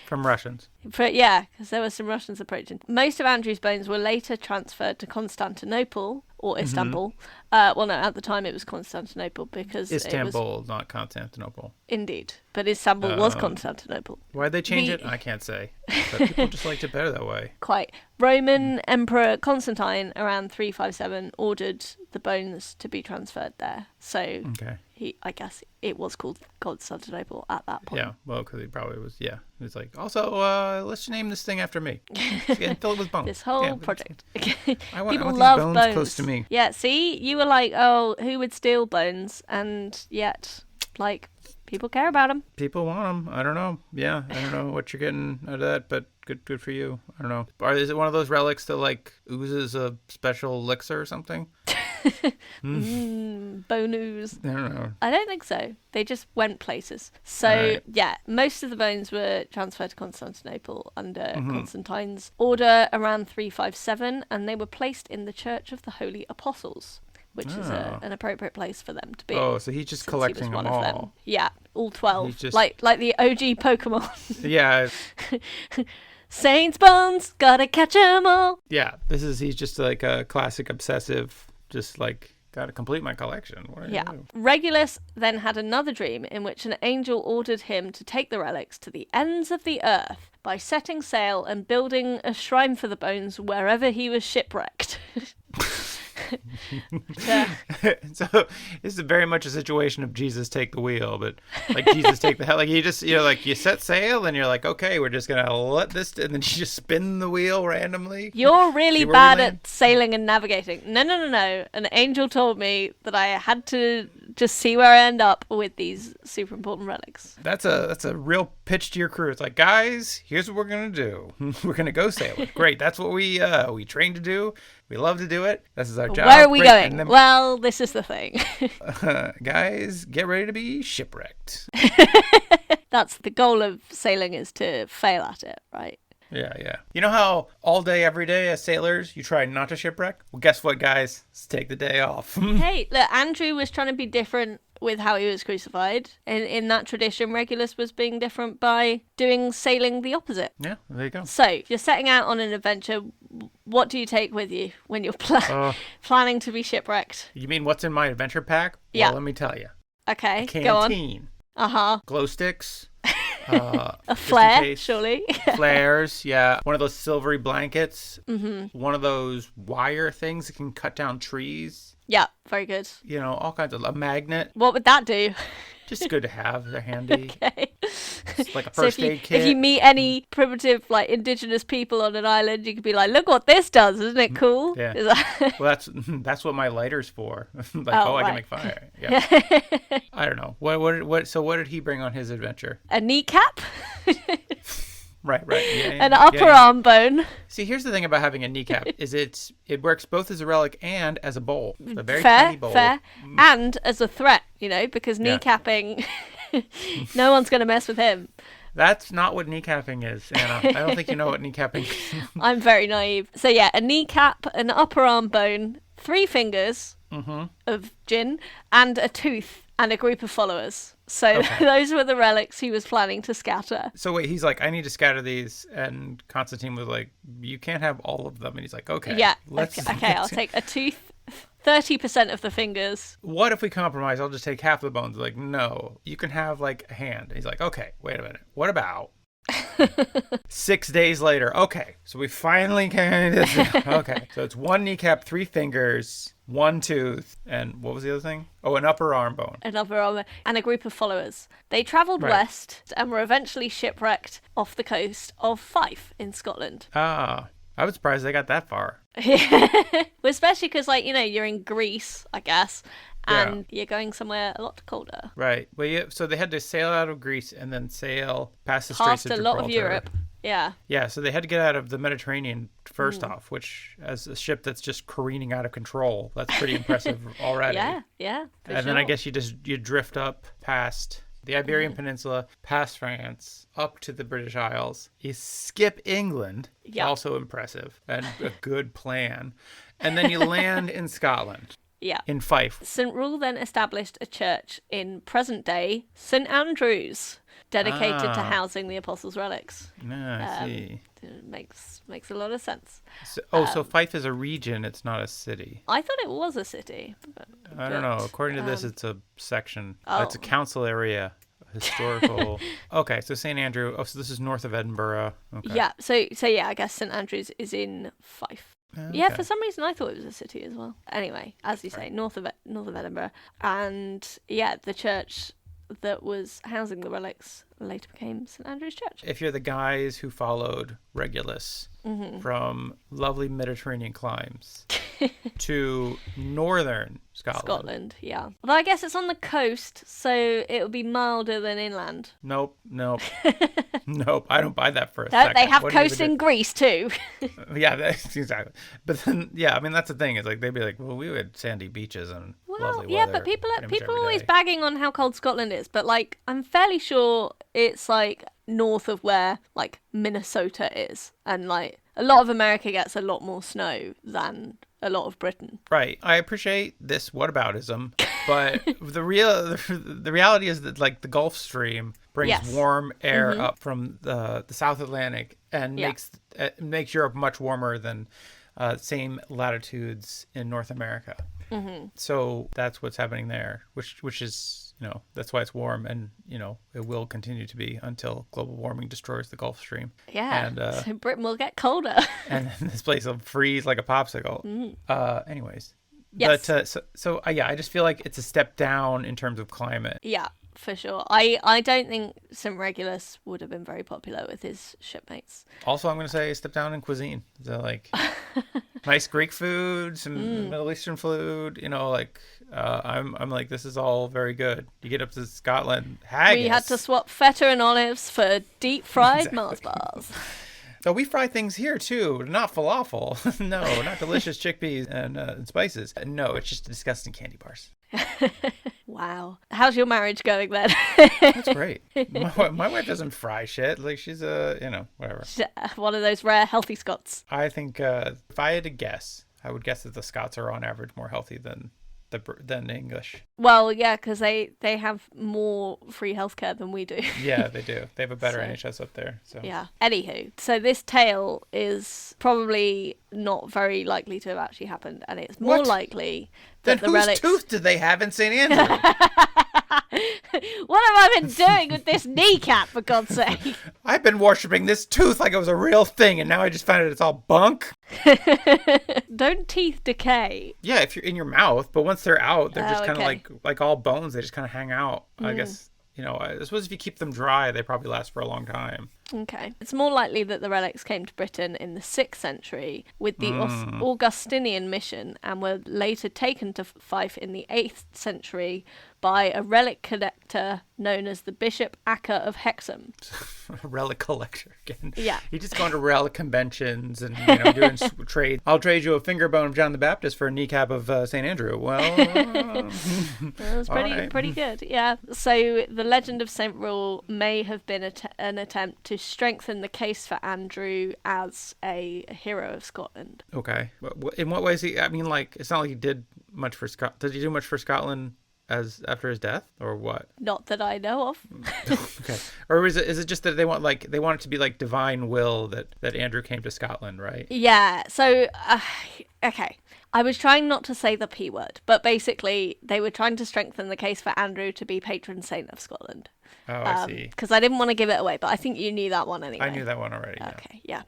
From Russians. But yeah, because there were some Russians approaching. Most of Andrew's bones were later transferred to Constantinople, or Istanbul. Well, no, at the time it was Constantinople because Istanbul, not Constantinople. Indeed. But Istanbul was Constantinople. Why'd they change it? I can't say. But people just liked it better that way. Quite. Roman Emperor Constantine, around 357, ordered the bones to be transferred there. So I guess it was called Constantinople at that point. Yeah, well, because he probably was, It was like, also, let's name this thing after me. And fill it with bones. This whole project. I want People these love bones close to me. Yeah, see? You were like, oh, who would steal bones? And yet, like, people care about them. People want them. I don't know. Yeah, I don't know what you're getting out of that, but good for you. I don't know. Is it one of those relics that, like, oozes a special elixir or something? Bone ooze. I don't know. I don't think so. They just went places. So, most of the bones were transferred to Constantinople under Constantine's order around 357, and they were placed in the Church of the Holy Apostles, which is an appropriate place for them to be. Oh, so he's just collecting them all. Them. Yeah, all 12. Like the OG Pokemon. Yeah. Saints' bones, gotta catch 'em all. Yeah, he's just like a classic obsessive, just like, gotta complete my collection. Regulus then had another dream in which an angel ordered him to take the relics to the ends of the earth by setting sail and building a shrine for the bones wherever he was shipwrecked. So this is very much a situation of Jesus take the wheel, but like Jesus take the helm. Like you just, like you set sail and you're like, okay, we're just gonna let this, and then you just spin the wheel randomly. You're really bad at sailing and navigating. No. An angel told me that I had to just see where I end up with these super important relics. That's a real pitch to your crew. It's like, guys, here's what we're gonna do. We're gonna go sailing. Great. That's what we train to do. We love to do it. This is our job. Where are we going? Then, well, this is the thing. Guys, get ready to be shipwrecked. That's the goal of sailing, is to fail at it, right? Yeah. You know how all day, every day as sailors, you try not to shipwreck? Well, guess what, guys? Let's take the day off. Hey, look, Andrew was trying to be different with how he was crucified. In that tradition, Regulus was being different by doing sailing the opposite. Yeah, there you go. So, if you're setting out on an adventure, what do you take with you when you're planning to be shipwrecked? You mean what's in my adventure pack? Yeah. Well, let me tell you. Okay, a go on. Canteen. Uh-huh. Glow sticks. A flare, surely. Flares, yeah. One of those silvery blankets. Mm-hmm. One of those wire things that can cut down trees. Yeah, very good. All kinds of... A magnet. What would that do? Just good to have. They're handy. Okay. It's like a first aid kit. If you meet any primitive, like, indigenous people on an island, you could be like, look what this does. Isn't it cool? Yeah. Well, that's what my lighter's for. I can make fire. Yeah. I don't know. So what did he bring on his adventure? A kneecap? Right. Yeah, an upper arm bone. See, here's the thing about having a kneecap is it works both as a relic and as a bowl. A very fair, tiny bowl. Fair. And as a threat, because kneecapping, no one's going to mess with him. That's not what kneecapping is, Anna. I don't think you know what kneecapping is. I'm very naive. So yeah, a kneecap, an upper arm bone, 3 fingers of gin, and a tooth, and a group of followers. So those were the relics he was planning to scatter. So wait, he's like, I need to scatter these, and Constantine was like, you can't have all of them. And he's like, okay. Yeah, I'll take a tooth, 30% of the fingers. What if we compromise? I'll just take half the bones. Like, no, you can have like a hand. He's like, okay, wait a minute. What about 6 days later? Okay, so we finally can do this. Okay, so it's 1 kneecap, 3 fingers, 1 tooth, and what was the other thing? Oh, an upper arm bone. An upper arm, and a group of followers. They travelled west and were eventually shipwrecked off the coast of Fife in Scotland. Ah, I was surprised they got that far. Well, especially because, you're in Greece, I guess, and you're going somewhere a lot colder. Right. Well, yeah, so they had to sail out of Greece and then sail past the Straits of Gibraltar. Past a lot of Europe. Yeah. Yeah, so they had to get out of the Mediterranean first off, which, as a ship that's just careening out of control, that's pretty impressive already. Yeah. And then I guess you drift up past the Iberian Peninsula, past France, up to the British Isles. You skip England, also impressive, and a good plan. And then you land in Scotland. Yeah. In Fife. St. Rule then established a church in present-day St. Andrews, dedicated to housing the apostles' relics. I see. It makes a lot of sense. So Fife is a region, it's not a city. I thought it was a city. I don't know. According to this, it's a section. Oh. It's a council area. Historical. Okay, so St. Andrew. Oh, so this is north of Edinburgh. Okay. Yeah, so yeah, I guess St. Andrews is in Fife. Okay. Yeah, for some reason I thought it was a city as well. Anyway, as you say, north of Edinburgh. And yeah, the church that was housing the relics later became St. Andrew's Church. If you're the guys who followed Regulus from lovely Mediterranean climes to northern Scotland. Yeah. Although I guess it's on the coast, so it would be milder than inland. Nope. Nope. I don't buy that for a Don't second. they have coast in Greece too? Yeah, exactly. But then, yeah, I mean, that's the thing. Is like they'd be like, well, we had sandy beaches and lovely weather. But people pretty much are every always day. bagging on how cold Scotland is, but like I'm fairly sure it's like north of where like Minnesota is, and like a lot of America gets a lot more snow than a lot of Britain. Right. I appreciate this whataboutism, but the reality is that like the Gulf Stream brings warm air up from the South Atlantic and makes Europe much warmer than same latitudes in North America. So that's what's happening there, which is, that's why it's warm, and it will continue to be until global warming destroys the Gulf Stream. Yeah, and so Britain will get colder. And then this place will freeze like a popsicle. Anyways, yes. But I just feel like it's a step down in terms of climate. Yeah, for sure. I don't think St. Regulus would have been very popular with his shipmates. Also, I'm going to say a step down in cuisine. So like nice Greek food, some Middle Eastern food. I'm like, this is all very good. You get up to Scotland, haggis. We had to swap feta and olives for deep fried Mars bars. So we fry things here too, not falafel. No, not delicious chickpeas and spices. No, it's just disgusting candy bars. Wow. How's your marriage going then? That's great. My wife doesn't fry shit. Like she's whatever. One of those rare healthy Scots. I think if I had to guess, I would guess that the Scots are on average more healthy than the English. Well, yeah, because they have more free healthcare than we do. Yeah, they do. They have a better NHS up there. So yeah. Anywho, so this tale is probably not very likely to have actually happened, and it's more likely that then the whose relics. tooth did they have in St. Andrew? What have I been doing with this kneecap, for God's sake? I've been worshipping this tooth like it was a real thing, and now I just found out it's all bunk. Don't teeth decay? Yeah, if you're in your mouth, but once they're out, they're just kind of like all bones. They just kind of hang out. I guess, I suppose if you keep them dry, they probably last for a long time. Okay. It's more likely that the relics came to Britain in the 6th century with the Augustinian mission, and were later taken to Fife in the 8th century by a relic collector known as the Bishop Acker of Hexham. A relic collector again. Yeah. You just going to relic conventions and doing trade. I'll trade you a finger bone of John the Baptist for a kneecap of St. Andrew. Well, that was pretty good. Yeah. So the legend of St. Rule may have been an attempt to strengthen the case for Andrew as a hero of Scotland. Okay. In what ways? It's not like he did much for Scotland. Did he do much for Scotland as after his death, or what? Not that I know of. Okay. Or is it just that they want it to be like divine will that Andrew came to Scotland, right? Yeah. So okay. I was trying not to say the P word, but basically they were trying to strengthen the case for Andrew to be patron saint of Scotland. Oh, I see. Because I didn't want to give it away, but I think you knew that one anyway. I knew that one already. Okay, yeah.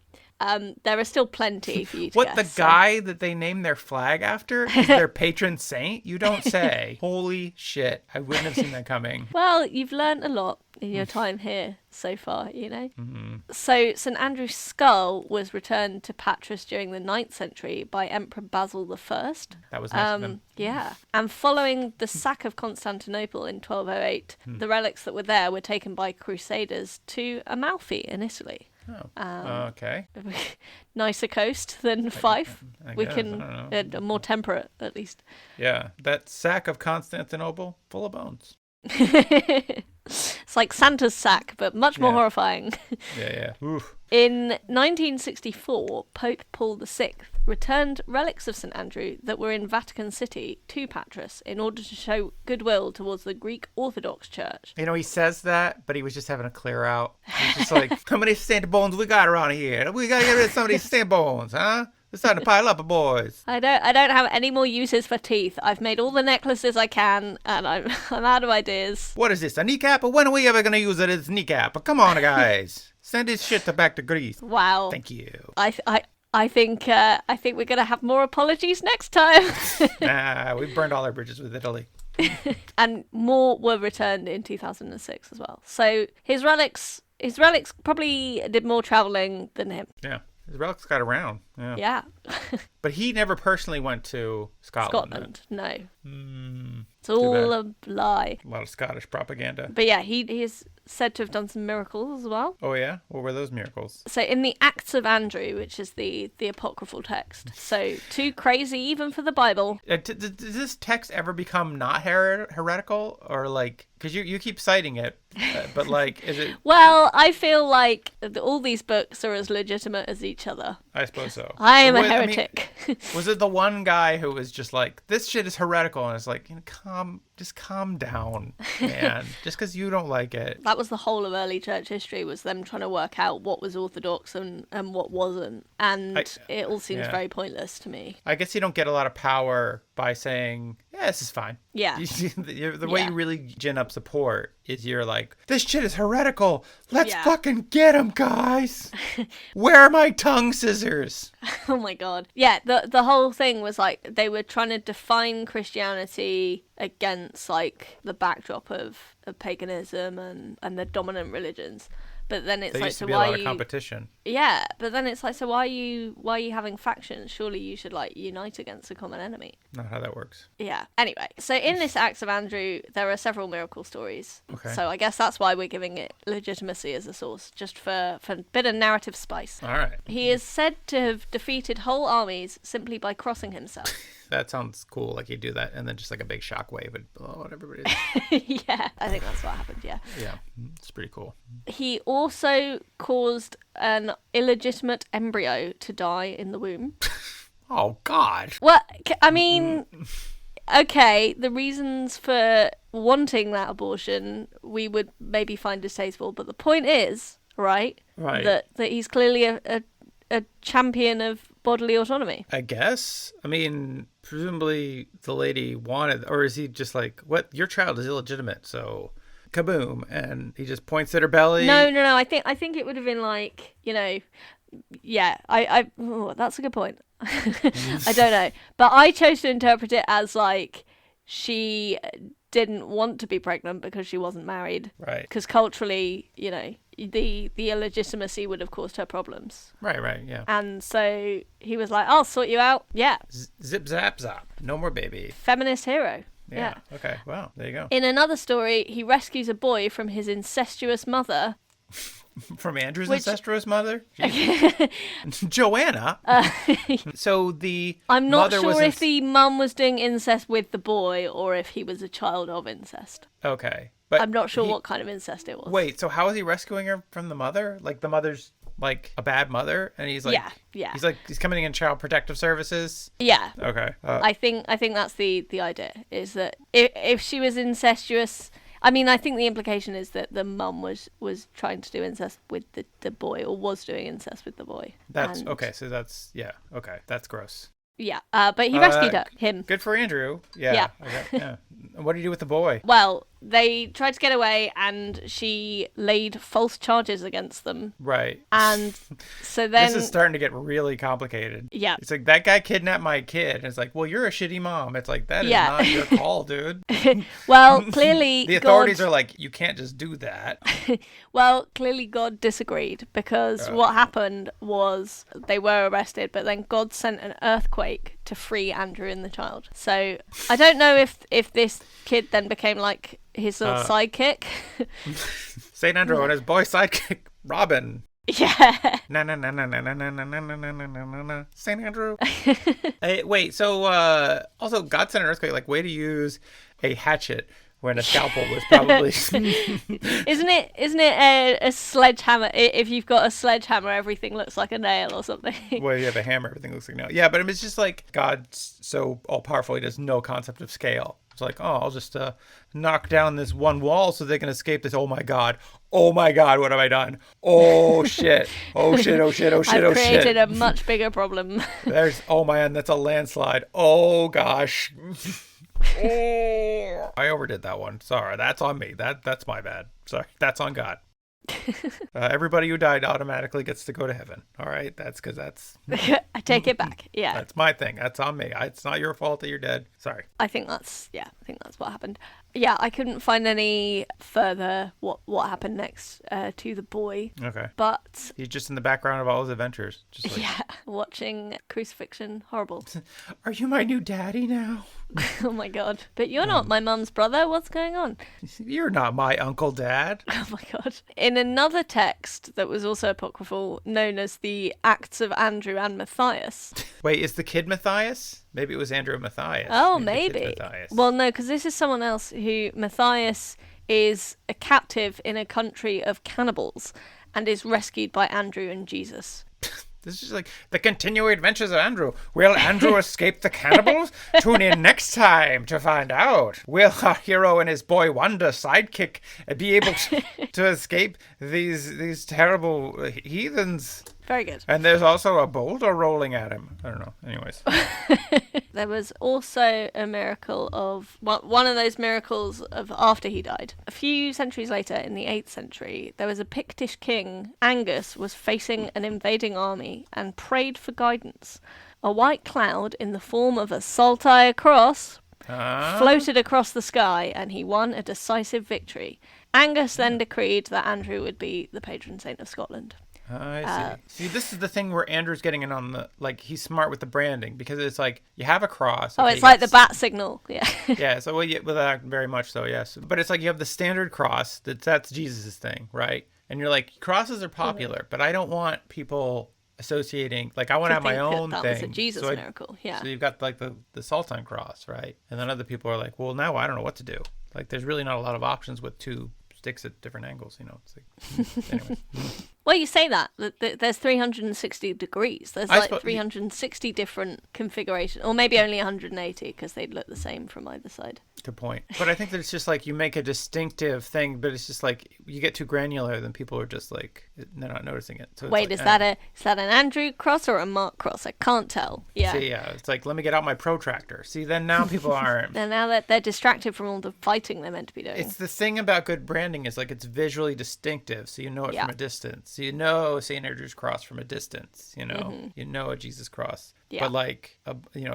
There are still plenty for you to What, guess. the guy that they named their flag after is their patron saint? You don't say. Holy shit. I wouldn't have seen that coming. Well, you've learnt a lot in your time here so far, Mm-hmm. So St. Andrew's skull was returned to Patras during the 9th century by Emperor Basil I. That was nice of him. Yeah. And following the sack of Constantinople in 1208, the relics that were there were taken by Crusaders to Amalfi in Italy. Oh, okay. Nicer coast than Fife. I We guess, can I don't know. more temperate, at least. Yeah, that sack of Constantinople full of bones. It's like Santa's sack, but much more horrifying. Yeah. Oof. In 1964, Pope Paul VI returned relics of St. Andrew that were in Vatican City to Patras in order to show goodwill towards the Greek Orthodox Church. You know, he says that, but he was just having a clear out. He's just like, how many Santa bones we got around here? We got to get rid of some of these Santa bones, huh? It's starting to pile up, boys. I don't have any more uses for teeth. I've made all the necklaces I can, and I'm out of ideas. What is this, a kneecap? Or when are we ever going to use it as kneecap? Come on, guys. Send this shit back to Greece. Wow. Thank you. I think we're gonna have more apologies next time. Nah, we burned all our bridges with Italy. And more were returned in 2006 as well. So his relics probably did more traveling than him. Yeah, his relics got around. Yeah. But he never personally went to Scotland. No. Mm, It's all a lie. a lot of Scottish propaganda. But yeah, he is said to have done some miracles as well. Oh yeah? What were those miracles? So in the Acts of Andrew, which is the apocryphal text, so too crazy even for the Bible. Does this text ever become not heretical? Or like, because you keep citing it, but like, is it... Well, I feel like all these books are as legitimate as each other. I suppose so. I am a heretic. Was it the one guy who was just like, this shit is heretical, and it's like, just calm down, man. Just because you don't like it. That was the whole of early church history, was them trying to work out what was orthodox and what wasn't. And it all seems very pointless to me. I guess you don't get a lot of power by saying, yeah, this is fine. Yeah. The way you really gin up support is you're like, this shit is heretical. Let's fucking get him, guys. Where are my tongue scissors? Oh my God. Yeah, the whole thing was like they were trying to define Christianity against like the backdrop of paganism and the dominant religions. But then it's there like, used to so be why a lot you... of competition. Yeah, but then it's like, so why are you having factions? Surely you should like unite against a common enemy. Not how that works. Yeah. Anyway, so in this Acts of Andrew, there are several miracle stories. Okay. So I guess that's why we're giving it legitimacy as a source, just for a bit of narrative spice. All right. He is said to have defeated whole armies simply by crossing himself. That sounds cool. Like he'd do that, and then just like a big shockwave would blow out everybody. Yeah, I think that's what happened. Yeah. Yeah, it's pretty cool. He also caused an illegitimate embryo to die in the womb. Oh God. Well, I mean, okay, the reasons for wanting that abortion we would maybe find distasteful, but the point is, right? That he's clearly a champion of bodily autonomy. I guess. I mean, presumably the lady wanted, or is he just like, what? Your child is illegitimate, so kaboom, and he just points at her belly. No. I think it would have been like, yeah. Oh, that's a good point. I don't know, but I chose to interpret it as like she didn't want to be pregnant because she wasn't married. Right. Because culturally, the illegitimacy would have caused her problems. Right, yeah. And so he was like, I'll sort you out. Yeah. Zip, zap, zap. No more baby. Feminist hero. Yeah. Okay, well, there you go. In another story, he rescues a boy from his incestuous mother. From Andrew's incestuous mother? Joanna? So the I'm not mother sure if the mum was doing incest with the boy or if he was a child of incest. Okay. But I'm not sure what kind of incest it was. Wait, so how is he rescuing her from the mother? Like the mother's like a bad mother, and he's like, yeah. He's coming in child protective services. Yeah. Okay. I think that's the idea, is that if she was incestuous, I mean, I think the implication is that the mum was trying to do incest with the boy, or was doing incest with the boy. That's okay. So that's okay. That's gross. Yeah, but he rescued him. Good for Andrew. Yeah. Yeah. What did he do with the boy? Well, they tried to get away, and she laid false charges against them. Right. And so then... This is starting to get really complicated. Yeah. It's like, that guy kidnapped my kid. And it's like, well, you're a shitty mom. It's like, that is not your call, dude. Well, clearly the authorities are like, you can't just do that. Well, clearly God disagreed, because what happened was they were arrested, but then God sent an earthquake to free Andrew and the child. So I don't know if this kid then became like his sort of sidekick. St. Andrew and his boy sidekick, Robin. Yeah. Na St. Andrew. Hey, wait, so also God sent an earthquake, like way to use a hatchet when a scalpel was probably... Isn't it a sledgehammer? If you've got a sledgehammer, everything looks like a nail or something. Well, you have a hammer, everything looks like a nail. Yeah, but it's just like God's so all-powerful, he has no concept of scale. It's like, oh, I'll just knock down this one wall so they can escape this. Oh my God, what have I done? Oh shit, oh shit, oh shit, oh shit, oh shit. I've created a much bigger problem. Oh man, that's a landslide. Oh gosh. Oh. I overdid that one. Sorry, that's on me. That's my bad. Sorry, that's on God. Everybody who died automatically gets to go to heaven. All right, that's because that's... I take it back. Yeah, that's my thing. That's on me. It's not your fault that you're dead. Sorry. I think that's what happened. Yeah, I couldn't find any further what happened next to the boy. Okay. But he's just in the background of all his adventures. Just like... Yeah, watching crucifixion. Horrible. Are you my new daddy now? Oh my God. But you're not my mum's brother. What's going on? You're not my Uncle Dad. Oh my God. In another text that was also apocryphal, known as the Acts of Andrew and Matthias. Wait, is the kid Matthias? Maybe it was Andrew and Matthias. Oh, maybe. Well, no, because this is someone else who... Matthias is a captive in a country of cannibals and is rescued by Andrew and Jesus. This is like the continuing adventures of Andrew. Will Andrew escape the cannibals? Tune in next time to find out. Will our hero and his boy Wanda sidekick be able to escape these terrible heathens? Very good. And there's also a boulder rolling at him. I don't know. Anyways. There was also a miracle of... one of those miracles of after he died. A few centuries later, in the 8th century, there was a Pictish king. Angus was facing an invading army and prayed for guidance. A white cloud in the form of a saltire cross floated across the sky, and he won a decisive victory. Angus then decreed that Andrew would be the patron saint of Scotland. I see. See, this is the thing where Andrew's getting in on the, like, he's smart with the branding, because it's like, you have a cross. Okay, it's like the bat signal. Yeah. Yeah, so very much so, yes. But it's like you have the standard cross, that's Jesus' thing, right? And you're like, crosses are popular, but I don't want people associating, like, I want to have my own thing. That was a Jesus miracle, yeah. So you've got, like, the Sultan cross, right? And then other people are like, well, now I don't know what to do. Like, there's really not a lot of options with two sticks at different angles, you know. It's like, anyway. Well, you say that. There's 360 degrees. There's like 360 different configurations. Or maybe only 180 because they'd look the same from either side. Good point. But I think that it's just like you make a distinctive thing, but it's just like you get too granular, then people are just like, they're not noticing it. So wait, like, is that an Andrew cross or a Mark cross? I can't tell. Yeah. See, yeah, it's like, let me get out my protractor. See, then now people aren't. And now that they're distracted from all the fighting they're meant to be doing. It's the thing about good branding is like it's visually distinctive, so you know it from a distance. So you know St. Andrew's cross from a distance, you know. Mm-hmm. You know a Jesus cross. Yeah. But like,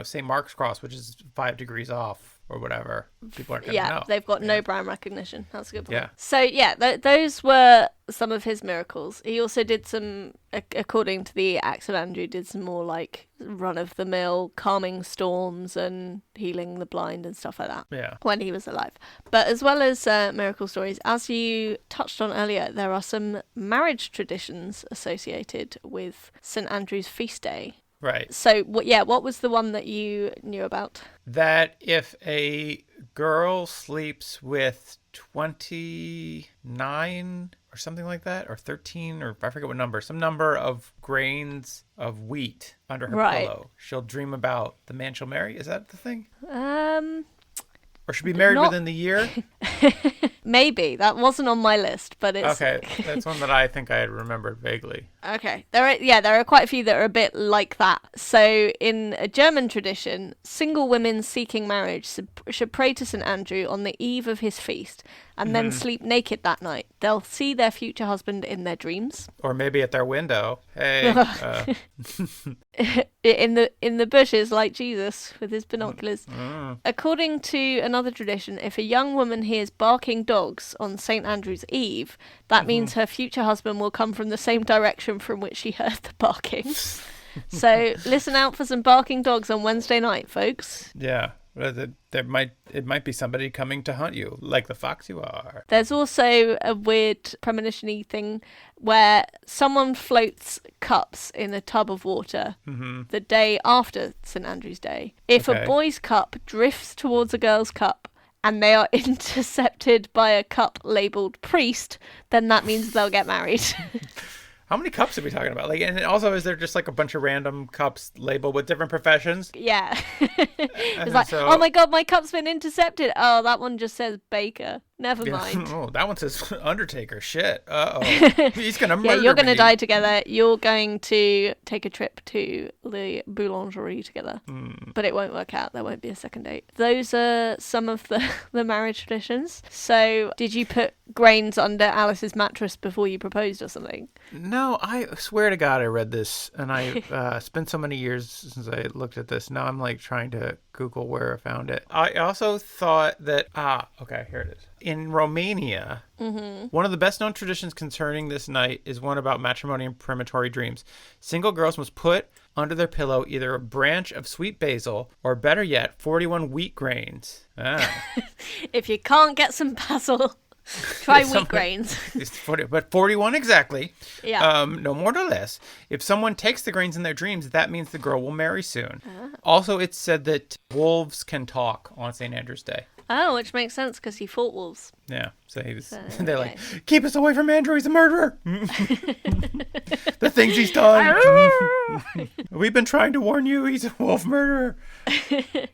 St. Mark's cross, which is 5 degrees off or whatever, people aren't going to know. Yeah, they've got no brand recognition. That's a good point. Yeah. So yeah, those were some of his miracles. He also did some, according to the Acts of Andrew, did some more like run-of-the-mill calming storms and healing the blind and stuff like that. Yeah. When he was alive. But as well as miracle stories, as you touched on earlier, there are some marriage traditions associated with St. Andrew's feast day. Right. So, what was the one that you knew about? That if a girl sleeps with 29 or something like that, or 13, or I forget what number, some number of grains of wheat under her pillow, she'll dream about the man she'll marry. Is that the thing? Or should be married within the year? Maybe. That wasn't on my list, but it's... Okay, that's one that I think I had remembered vaguely. Okay. There are quite a few that are a bit like that. So, in a German tradition, single women seeking marriage should pray to St. Andrew on the eve of his feast, and then sleep naked that night. They'll see their future husband in their dreams. Or maybe at their window. Hey. In the bushes, like Jesus, with his binoculars. According to another tradition, if a young woman hears barking dogs on St. Andrew's Eve, that means her future husband will come from the same direction from which she heard the barking. So listen out for some barking dogs on Wednesday night, folks. Yeah. It might be somebody coming to hunt you, like the fox you are. There's also a weird premonition-y thing where someone floats cups in a tub of water the day after St. Andrew's Day. If a boy's cup drifts towards a girl's cup and they are intercepted by a cup labeled priest, then that means they'll get married. How many cups are we talking about? Like, and also, is there just like a bunch of random cups labeled with different professions? Yeah. It's like, oh my god, my cup's been intercepted. Oh, that one just says baker. Never mind. Oh, that one says Undertaker. Shit. Uh-oh. He's going to murder Yeah, you're going to me. die together. You're going to take a trip to the boulangerie together. But it won't work out. There won't be a second date. Those are some of the marriage traditions. So, did you put grains under Alice's mattress before you proposed or something? No, I swear to God I read this, and I spent so many years since I looked at this. Now I'm like trying to Google where I found it. I also thought that, okay, here it is. In Romania, one of the best known traditions concerning this night is one about matrimony and premonitory dreams. Single girls must put under their pillow either a branch of sweet basil or, better yet, 41 wheat grains. If you can't get some basil, try wheat grains. But 41 exactly. Yeah. No more no less. If someone takes the grains in their dreams, that means the girl will marry soon. Also, it's said that wolves can talk on St. Andrew's Day. Oh, which makes sense because he fought wolves. Yeah, so he was. They're like, keep us away from Andrew. He's a murderer. The things he's done. We've been trying to warn you. He's a wolf murderer.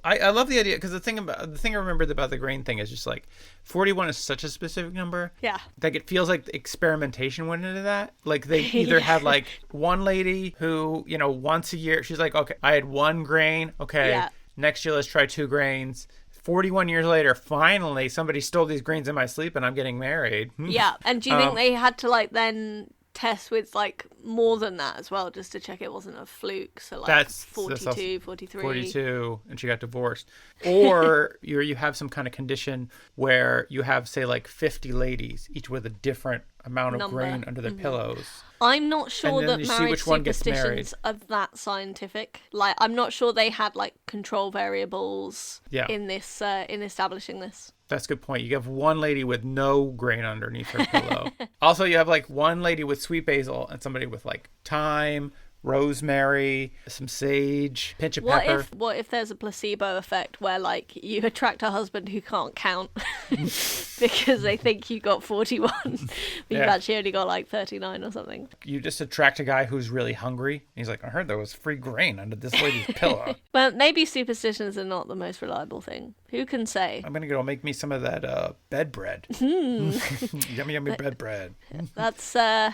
I love the idea because the thing I remembered about the grain thing is just like 41 is such a specific number. Yeah. Like it feels like the experimentation went into that. Like they either had like one lady who, once a year, she's like, okay, I had one grain. Okay, Yeah. Next year let's try 2 grains. 41 years later, finally, somebody stole these grains in my sleep and I'm getting married. Yeah. And do you think they had to then test with more than that as well, just to check it wasn't a fluke? So that's 42, 43. 42, and she got divorced. Or you have some kind of condition where you have, say, 50 ladies, each with a different amount of grain under their pillows. I'm not sure that marriage gets married. superstitions are that scientific. I'm not sure they had control variables in this in establishing this. That's a good point. You have one lady with no grain underneath her pillow. Also, you have one lady with sweet basil and somebody with thyme, rosemary, some sage, pinch of pepper. What if there's a placebo effect where you attract a husband who can't count because they think you got 41 but you've actually only got 39 or something? You just attract a guy who's really hungry. He's like, I heard there was free grain under this lady's pillow. Well, maybe superstitions are not the most reliable thing. Who can say? I'm gonna go make me some of that bed bread. Yummy, yummy bed bread. That's how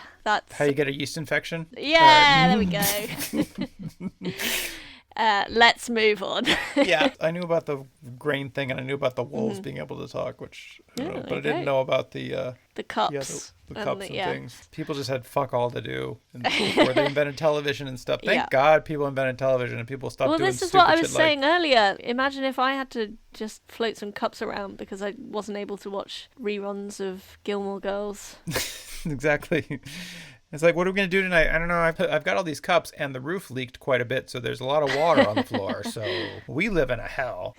you get a yeast infection. Yeah, there we go. Let's move on. Yeah, I knew about the grain thing and I knew about the wolves being able to talk, which I don't know, but I didn't know about the cups. Yeah, the cups and things. People just had fuck all to do before they invented television and stuff. Thank God people invented television and people stopped doing stupid shit. Well, this is what I was saying earlier. Imagine if I had to just float some cups around because I wasn't able to watch reruns of Gilmore Girls. Exactly. It's like, what are we going to do tonight? I don't know. I've got all these cups and the roof leaked quite a bit, so there's a lot of water on the floor. So we live in a hell.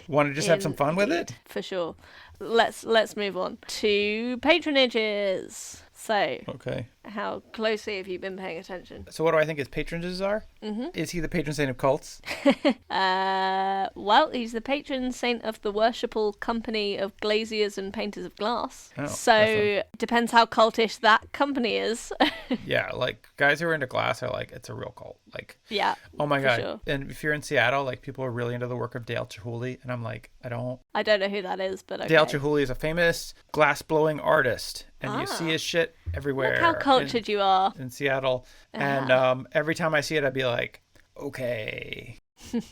Want to just have some fun with it? For sure. Let's move on to patronages. So, okay. How closely have you been paying attention? So what do I think his patronages are? Mm-hmm. Is he the patron saint of cults? Well, he's the patron saint of the worshipful company of glaziers and painters of glass. Oh, so, depends how cultish that company is. Yeah, guys who are into glass are it's a real cult. Yeah. Oh my God. Sure. And if you're in Seattle, people are really into the work of Dale Chihuly. And I'm I don't know who that is, but okay. Dale Chihuly is a famous glass blowing artist. And you see his shit everywhere. Look how cultured you are. In Seattle. And every time I see it, I'd be like, okay,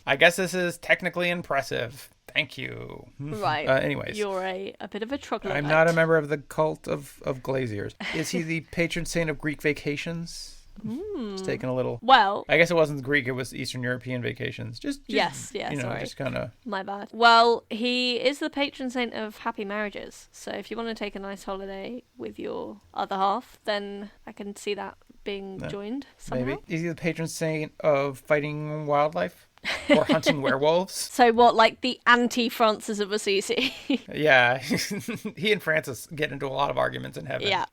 I guess this is technically impressive. Thank you. Right. Anyways. You're a bit of a troglodyte. I'm not a member of the cult of glaziers. Is he the patron saint of Greek vacations? Just taking a little. Well, I guess it wasn't Greek; it was Eastern European vacations. Just sorry. Just kind of. My bad. Well, he is the patron saint of happy marriages. So if you want to take a nice holiday with your other half, then I can see that being joined somehow. Maybe. Is he the patron saint of fighting wildlife? Or hunting werewolves? So what, the anti-Francis of Assisi? Yeah. He and Francis get into a lot of arguments in heaven. Yeah.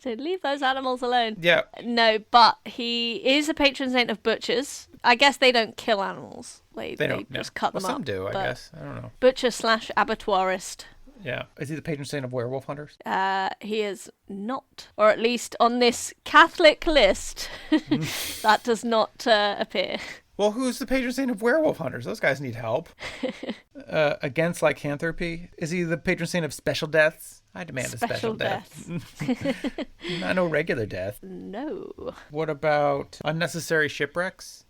So leave those animals alone. Yeah. No, but he is a patron saint of butchers. I guess they don't kill animals. They don't just cut them up. Some do, I guess. I don't know. Butcher / abattoirist. Yeah. Is he the patron saint of werewolf hunters? He is not. Or at least on this Catholic list, that does not appear. Well, who's the patron saint of werewolf hunters? Those guys need help. Against lycanthropy? Is he the patron saint of special deaths? I demand a special death. Not no regular death. No. What about unnecessary shipwrecks?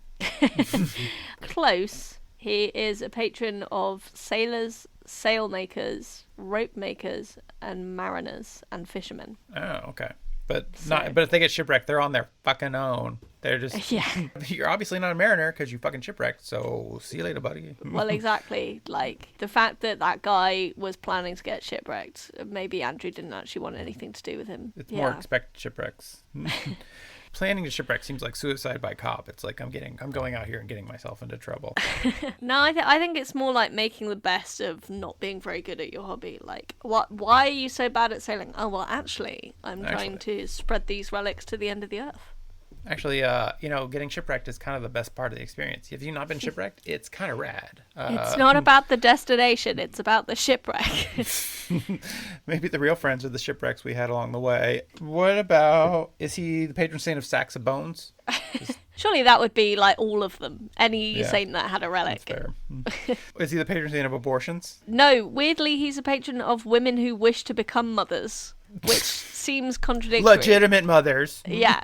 Close. He is a patron of sailors, sail makers, rope makers, and mariners and fishermen. Oh, okay. But if they get shipwrecked, they're on their fucking own. They're just You're obviously not a mariner because you fucking shipwrecked. So see you later, buddy. Well, exactly. Like the fact that guy was planning to get shipwrecked, maybe Andrew didn't actually want anything to do with him. It's more expected shipwrecks. Planning to shipwreck seems like suicide by cop. It's like I'm going out here and getting myself into trouble. No, I think it's more like making the best of not being very good at your hobby. Like, why are you so bad at sailing? Oh, well, actually, I'm trying to spread these relics to the end of the earth. Actually, getting shipwrecked is kind of the best part of the experience. Have you not been shipwrecked? It's kind of rad. It's not about the destination. It's about the shipwreck. Maybe the real friends are the shipwrecks we had along the way. What about, is he the patron saint of sacks of bones? Surely that would be like all of them. Any saint that had a relic. That's fair. Is he the patron saint of abortions? No, weirdly, he's a patron of women who wish to become mothers. Which seems contradictory. Legitimate mothers. Yeah.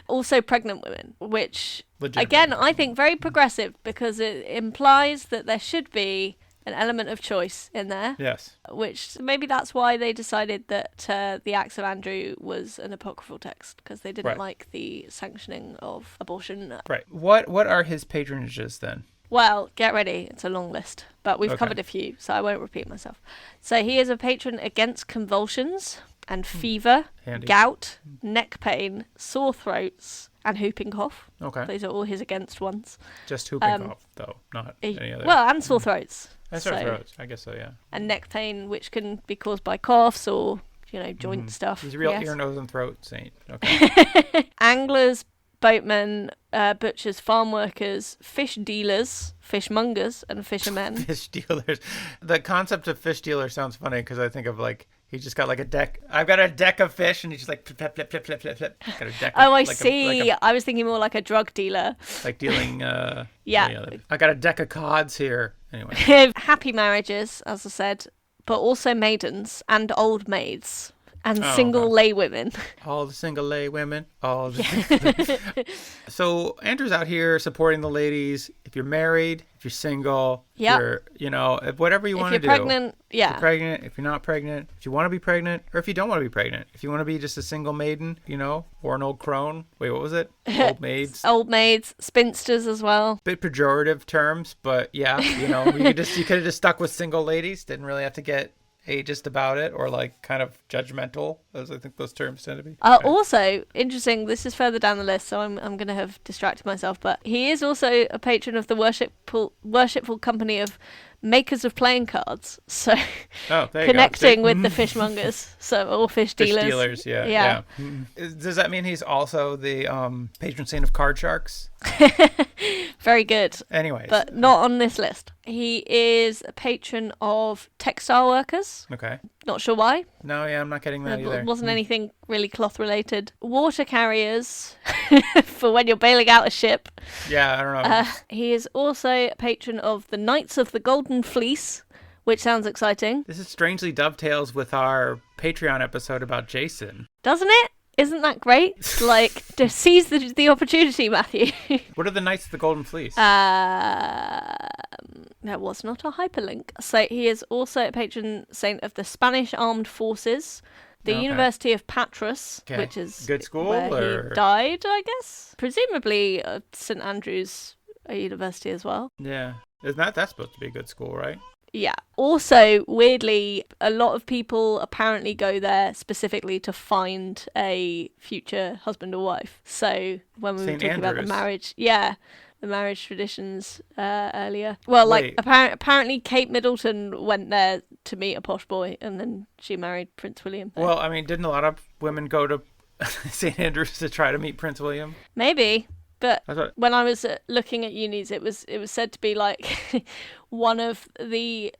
Also pregnant women, which, again, I think very progressive because it implies that there should be an element of choice in there. Yes. Which maybe that's why they decided that the Acts of Andrew was an apocryphal text, because they didn't like the sanctioning of abortion. Right. What are his patronages then? Well, get ready. It's a long list, but we've covered a few, so I won't repeat myself. So he is a patron against convulsions and fever, gout, neck pain, sore throats, and whooping cough. Okay. Those are all his against ones. Just whooping cough, though, not any other. Well, and sore throats. And sore throats, I guess so, yeah. And neck pain, which can be caused by coughs or, joint stuff. He's a real ear, nose, and throat saint. Okay. Anglers, boatmen, butchers, farm workers, fish dealers, fishmongers, and fishermen. Fish dealers. The concept of fish dealer sounds funny because I think of he just got like a deck. I've got a deck of fish, and he's just like flip, flip, flip, flip, flip, flip. Got a deck. I see. I was thinking more like a drug dealer. Like dealing. Yeah. I got a deck of cods here. Anyway. Happy marriages, as I said, but also maidens and old maids. And single lay women. All the single lay women. So Andrew's out here supporting the ladies. If you're married, if you're single, if you're, whatever you want to do. If you're pregnant, If you're pregnant, if you're not pregnant, if you want to be pregnant, or if you don't want to be pregnant. If you want to be just a single maiden, or an old crone. Wait, what was it? Old maids. Old maids, spinsters as well. Bit pejorative terms, but yeah, you could have just stuck with single ladies. Didn't really have to get ageist about it or kind of judgmental, as I think those terms tend to be. Also interesting, this is further down the list, so I'm going to have distracted myself, but he is also a patron of the worshipful company of makers of playing cards, so connecting with the fishmongers, or fish dealers. Yeah. Does that mean he's also the patron saint of card sharks? Very good. Anyways, but not on this list. He is a patron of textile workers. Okay. Not sure why. No, I'm not getting that either. It wasn't anything really cloth related. Water carriers for when you're bailing out a ship. Yeah, I don't know. He is also a patron of the Knights of the Golden Fleece, which sounds exciting. This is strangely dovetails with our Patreon episode about Jason. Doesn't it? Isn't that great? To seize the opportunity, Matthew. What are the Knights of the Golden Fleece? There was not a hyperlink. So he is also a patron saint of the Spanish Armed Forces, the University of Patras, which is good school, where he died, I guess. Presumably St. Andrew's a university as well. Yeah. Isn't that's supposed to be a good school, right? Yeah. Also, weirdly, a lot of people apparently go there specifically to find a future husband or wife. So when we were St. talking about the Andrews. marriage, the marriage traditions earlier. Well, like Wait. apparently Kate Middleton went there to meet a posh boy, and then she married Prince William. Well, I mean, didn't a lot of women go to St. Andrews to try to meet Prince William? Maybe. But I thought, when I was looking at unis, it was said to be like one of the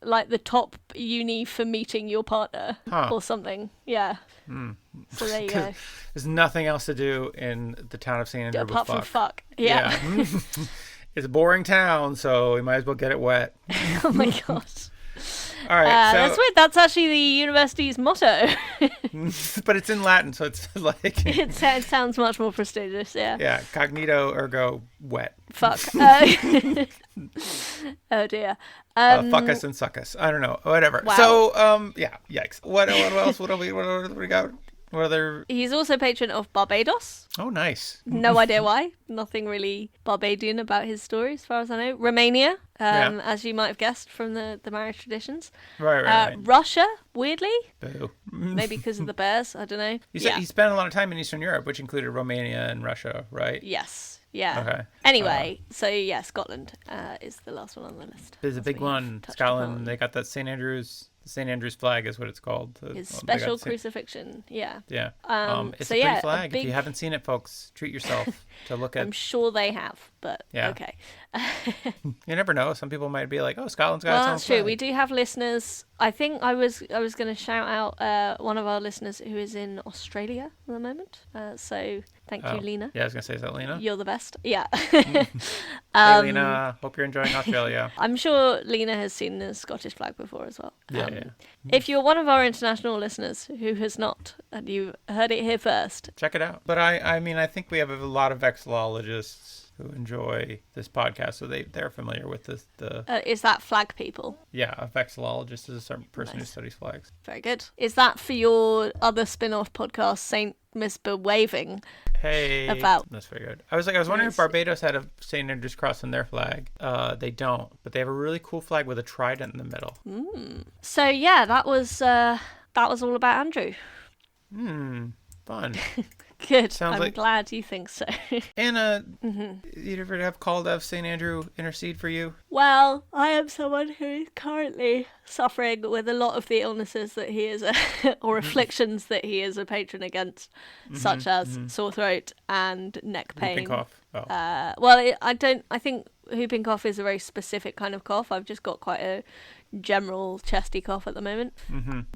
top uni for meeting your partner or something. Yeah. So there you go. There's nothing else to do in the town of St. Andrews Apart from but fuck. Yeah. It's a boring town, so we might as well get it wet. Oh my god. All right, so that's weird. That's actually the university's motto. but it's in Latin, so it's like It sounds much more prestigious. Yeah. yeah, cognito ergo wet. Fuck. Oh dear. Fuck us and suck us. I don't know. Whatever. Wow. So yeah, yikes. What else? What do we got? What other? He's also patron of Barbados. Oh, nice. No idea why. Nothing really Barbadian about his story, as far as I know. Romania, as you might have guessed from the marriage traditions. Right. Russia, weirdly. Boo. Maybe because of the bears. I don't know. You said he spent a lot of time in Eastern Europe, which included Romania and Russia, right? Yes. Yeah. Okay. Anyway, so yeah, Scotland is the last one on the list. There's a big one. Scotland. They got that St. Andrews. The St. Andrews flag is what it's called. His special crucifixion. Yeah. Yeah. It's so a pretty flag. If you haven't seen it, folks, treat yourself to look at. I'm sure they have, but yeah. Okay. You never know. Some people might be like, "Oh, Scotland's got its own that's true. flag." We do have listeners. I think I was going to shout out one of our listeners who is in Australia at the moment. So thank you, Lena. Yeah, I was gonna say, is that Lena? You're the best. Yeah. Hey, Lena. Hope you're enjoying Australia. I'm sure Lena has seen the Scottish flag before as well. Yeah. If you're one of our international listeners who has not, and you heard it here first, check it out. But I mean, I think we have a lot of vexillologists who enjoy this podcast, so they're familiar with this. Is that flag people? Yeah, a vexillologist is a certain person who studies flags. Very good. Is that for your other spin-off podcast, Saint Miss Bewaving? Hey, that's very good. I was wondering if Barbados had a St. Andrew's cross in their flag. They don't, but they have a really cool flag with a trident in the middle. So yeah, that was all about Andrew. Fun. Good. I'm glad you think so. Anna, you ever have called of St. Andrew intercede for you? Well, I am someone who is currently suffering with a lot of the illnesses that he is, or afflictions that he is a patron against, such as sore throat and neck pain. Whooping cough. Oh. I think whooping cough is a very specific kind of cough. I've just got quite a general chesty cough at the moment.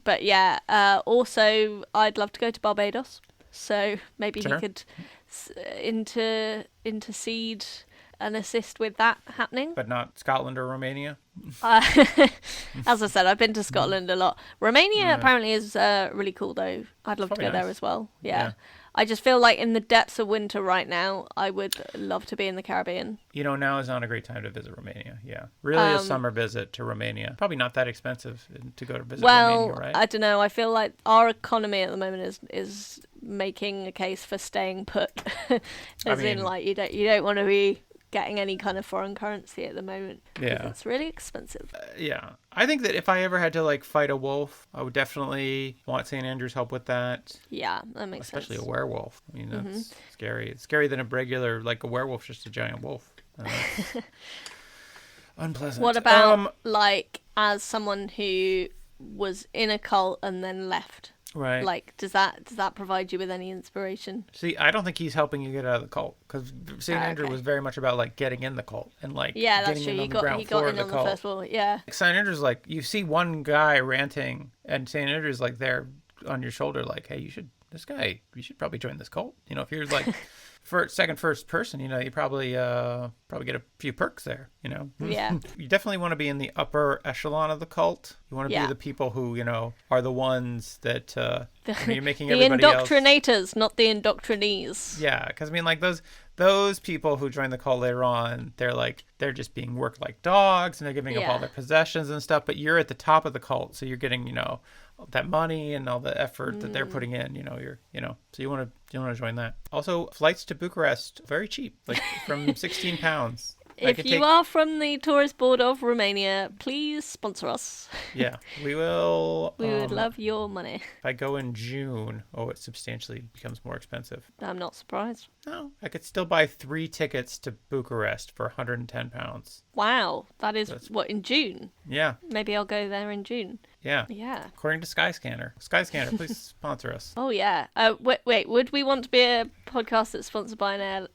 But yeah, also I'd love to go to Barbados. So maybe he could intercede and assist with that happening. But not Scotland or Romania? As I said, I've been to Scotland a lot. Romania apparently is really cool, though. I'd love to go there as well. Yeah. I just feel like in the depths of winter right now, I would love to be in the Caribbean. Now is not a great time to visit Romania. Yeah. Really a summer visit to Romania. Probably not that expensive to go to visit Romania, right? I don't know. I feel like our economy at the moment is making a case for staying put. In like you don't want to be getting any kind of foreign currency at the moment. Yeah. It's really expensive. Yeah. I think that if I ever had to fight a wolf, I would definitely want St. Andrew's help with that. Yeah, that makes sense. Especially a werewolf. I mean, that's scary. It's scarier than a regular, a werewolf's just a giant wolf. Unpleasant. What about, as someone who was in a cult and then left? Right. Does that provide you with any inspiration? See, I don't think he's helping you get out of the cult, because St. Andrew was very much about getting in the cult and that's true. He got in on the first floor. Yeah. St. Andrew's you see one guy ranting, and St. Andrew's there on your shoulder, hey, you should probably join this cult. If you're first person, you probably get a few perks there, Yeah. You definitely want to be in the upper echelon of the cult. You want to be the people who, are the ones that you're making the everybody indoctrinators, else. Not the indoctrinees. Yeah, because those people who join the cult later on, they're just being worked like dogs, and they're giving up all their possessions and stuff. But you're at the top of the cult, so you're getting that money and all the effort that they're putting in. So you want to join that. Also, flights to Bucharest very cheap, from £16. If you are from the tourist board of Romania, please sponsor us. Yeah, we will. We would love your money. If I go in June, it substantially becomes more expensive. I'm not surprised. No, I could still buy 3 tickets to Bucharest for £110. Wow, that's what, in June? Yeah. Maybe I'll go there in June. Yeah. Yeah. According to Skyscanner. Skyscanner, please sponsor us. Oh, yeah. Wait, would we want to be a podcast that's sponsored by a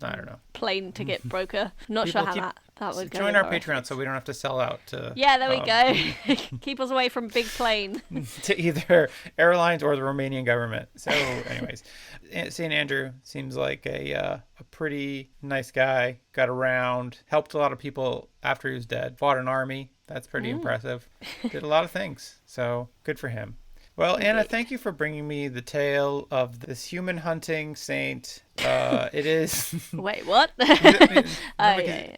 I don't know. plane ticket broker? Not People sure how that would go. Join our Patreon so we don't have to sell out to... Yeah, there we go. Keep us away from big plane. to either airlines or the Romanian government. So anyways, St. Andrew seems like a pretty nice guy. Got around, helped a lot of people after he was dead, fought an army. That's pretty impressive. Did a lot of things. So good for him. Well, Anna, thank you for bringing me the tale of this human hunting saint. It is... Wait, what?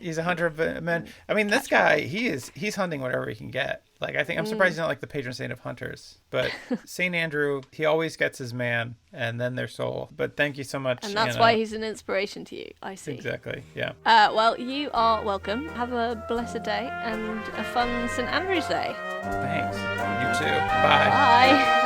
He's a hunter of men. I mean, this guy, he's hunting whatever he can get. Like, I'm surprised he's not like the patron saint of hunters. But St. Andrew, he always gets his man and then their soul. But thank you so much, And that's Anna. why he's an inspiration to you, I see. Exactly, yeah. Well, you are welcome. Have a blessed day and a fun St. Andrew's Day. Thanks. You too. Bye. Bye.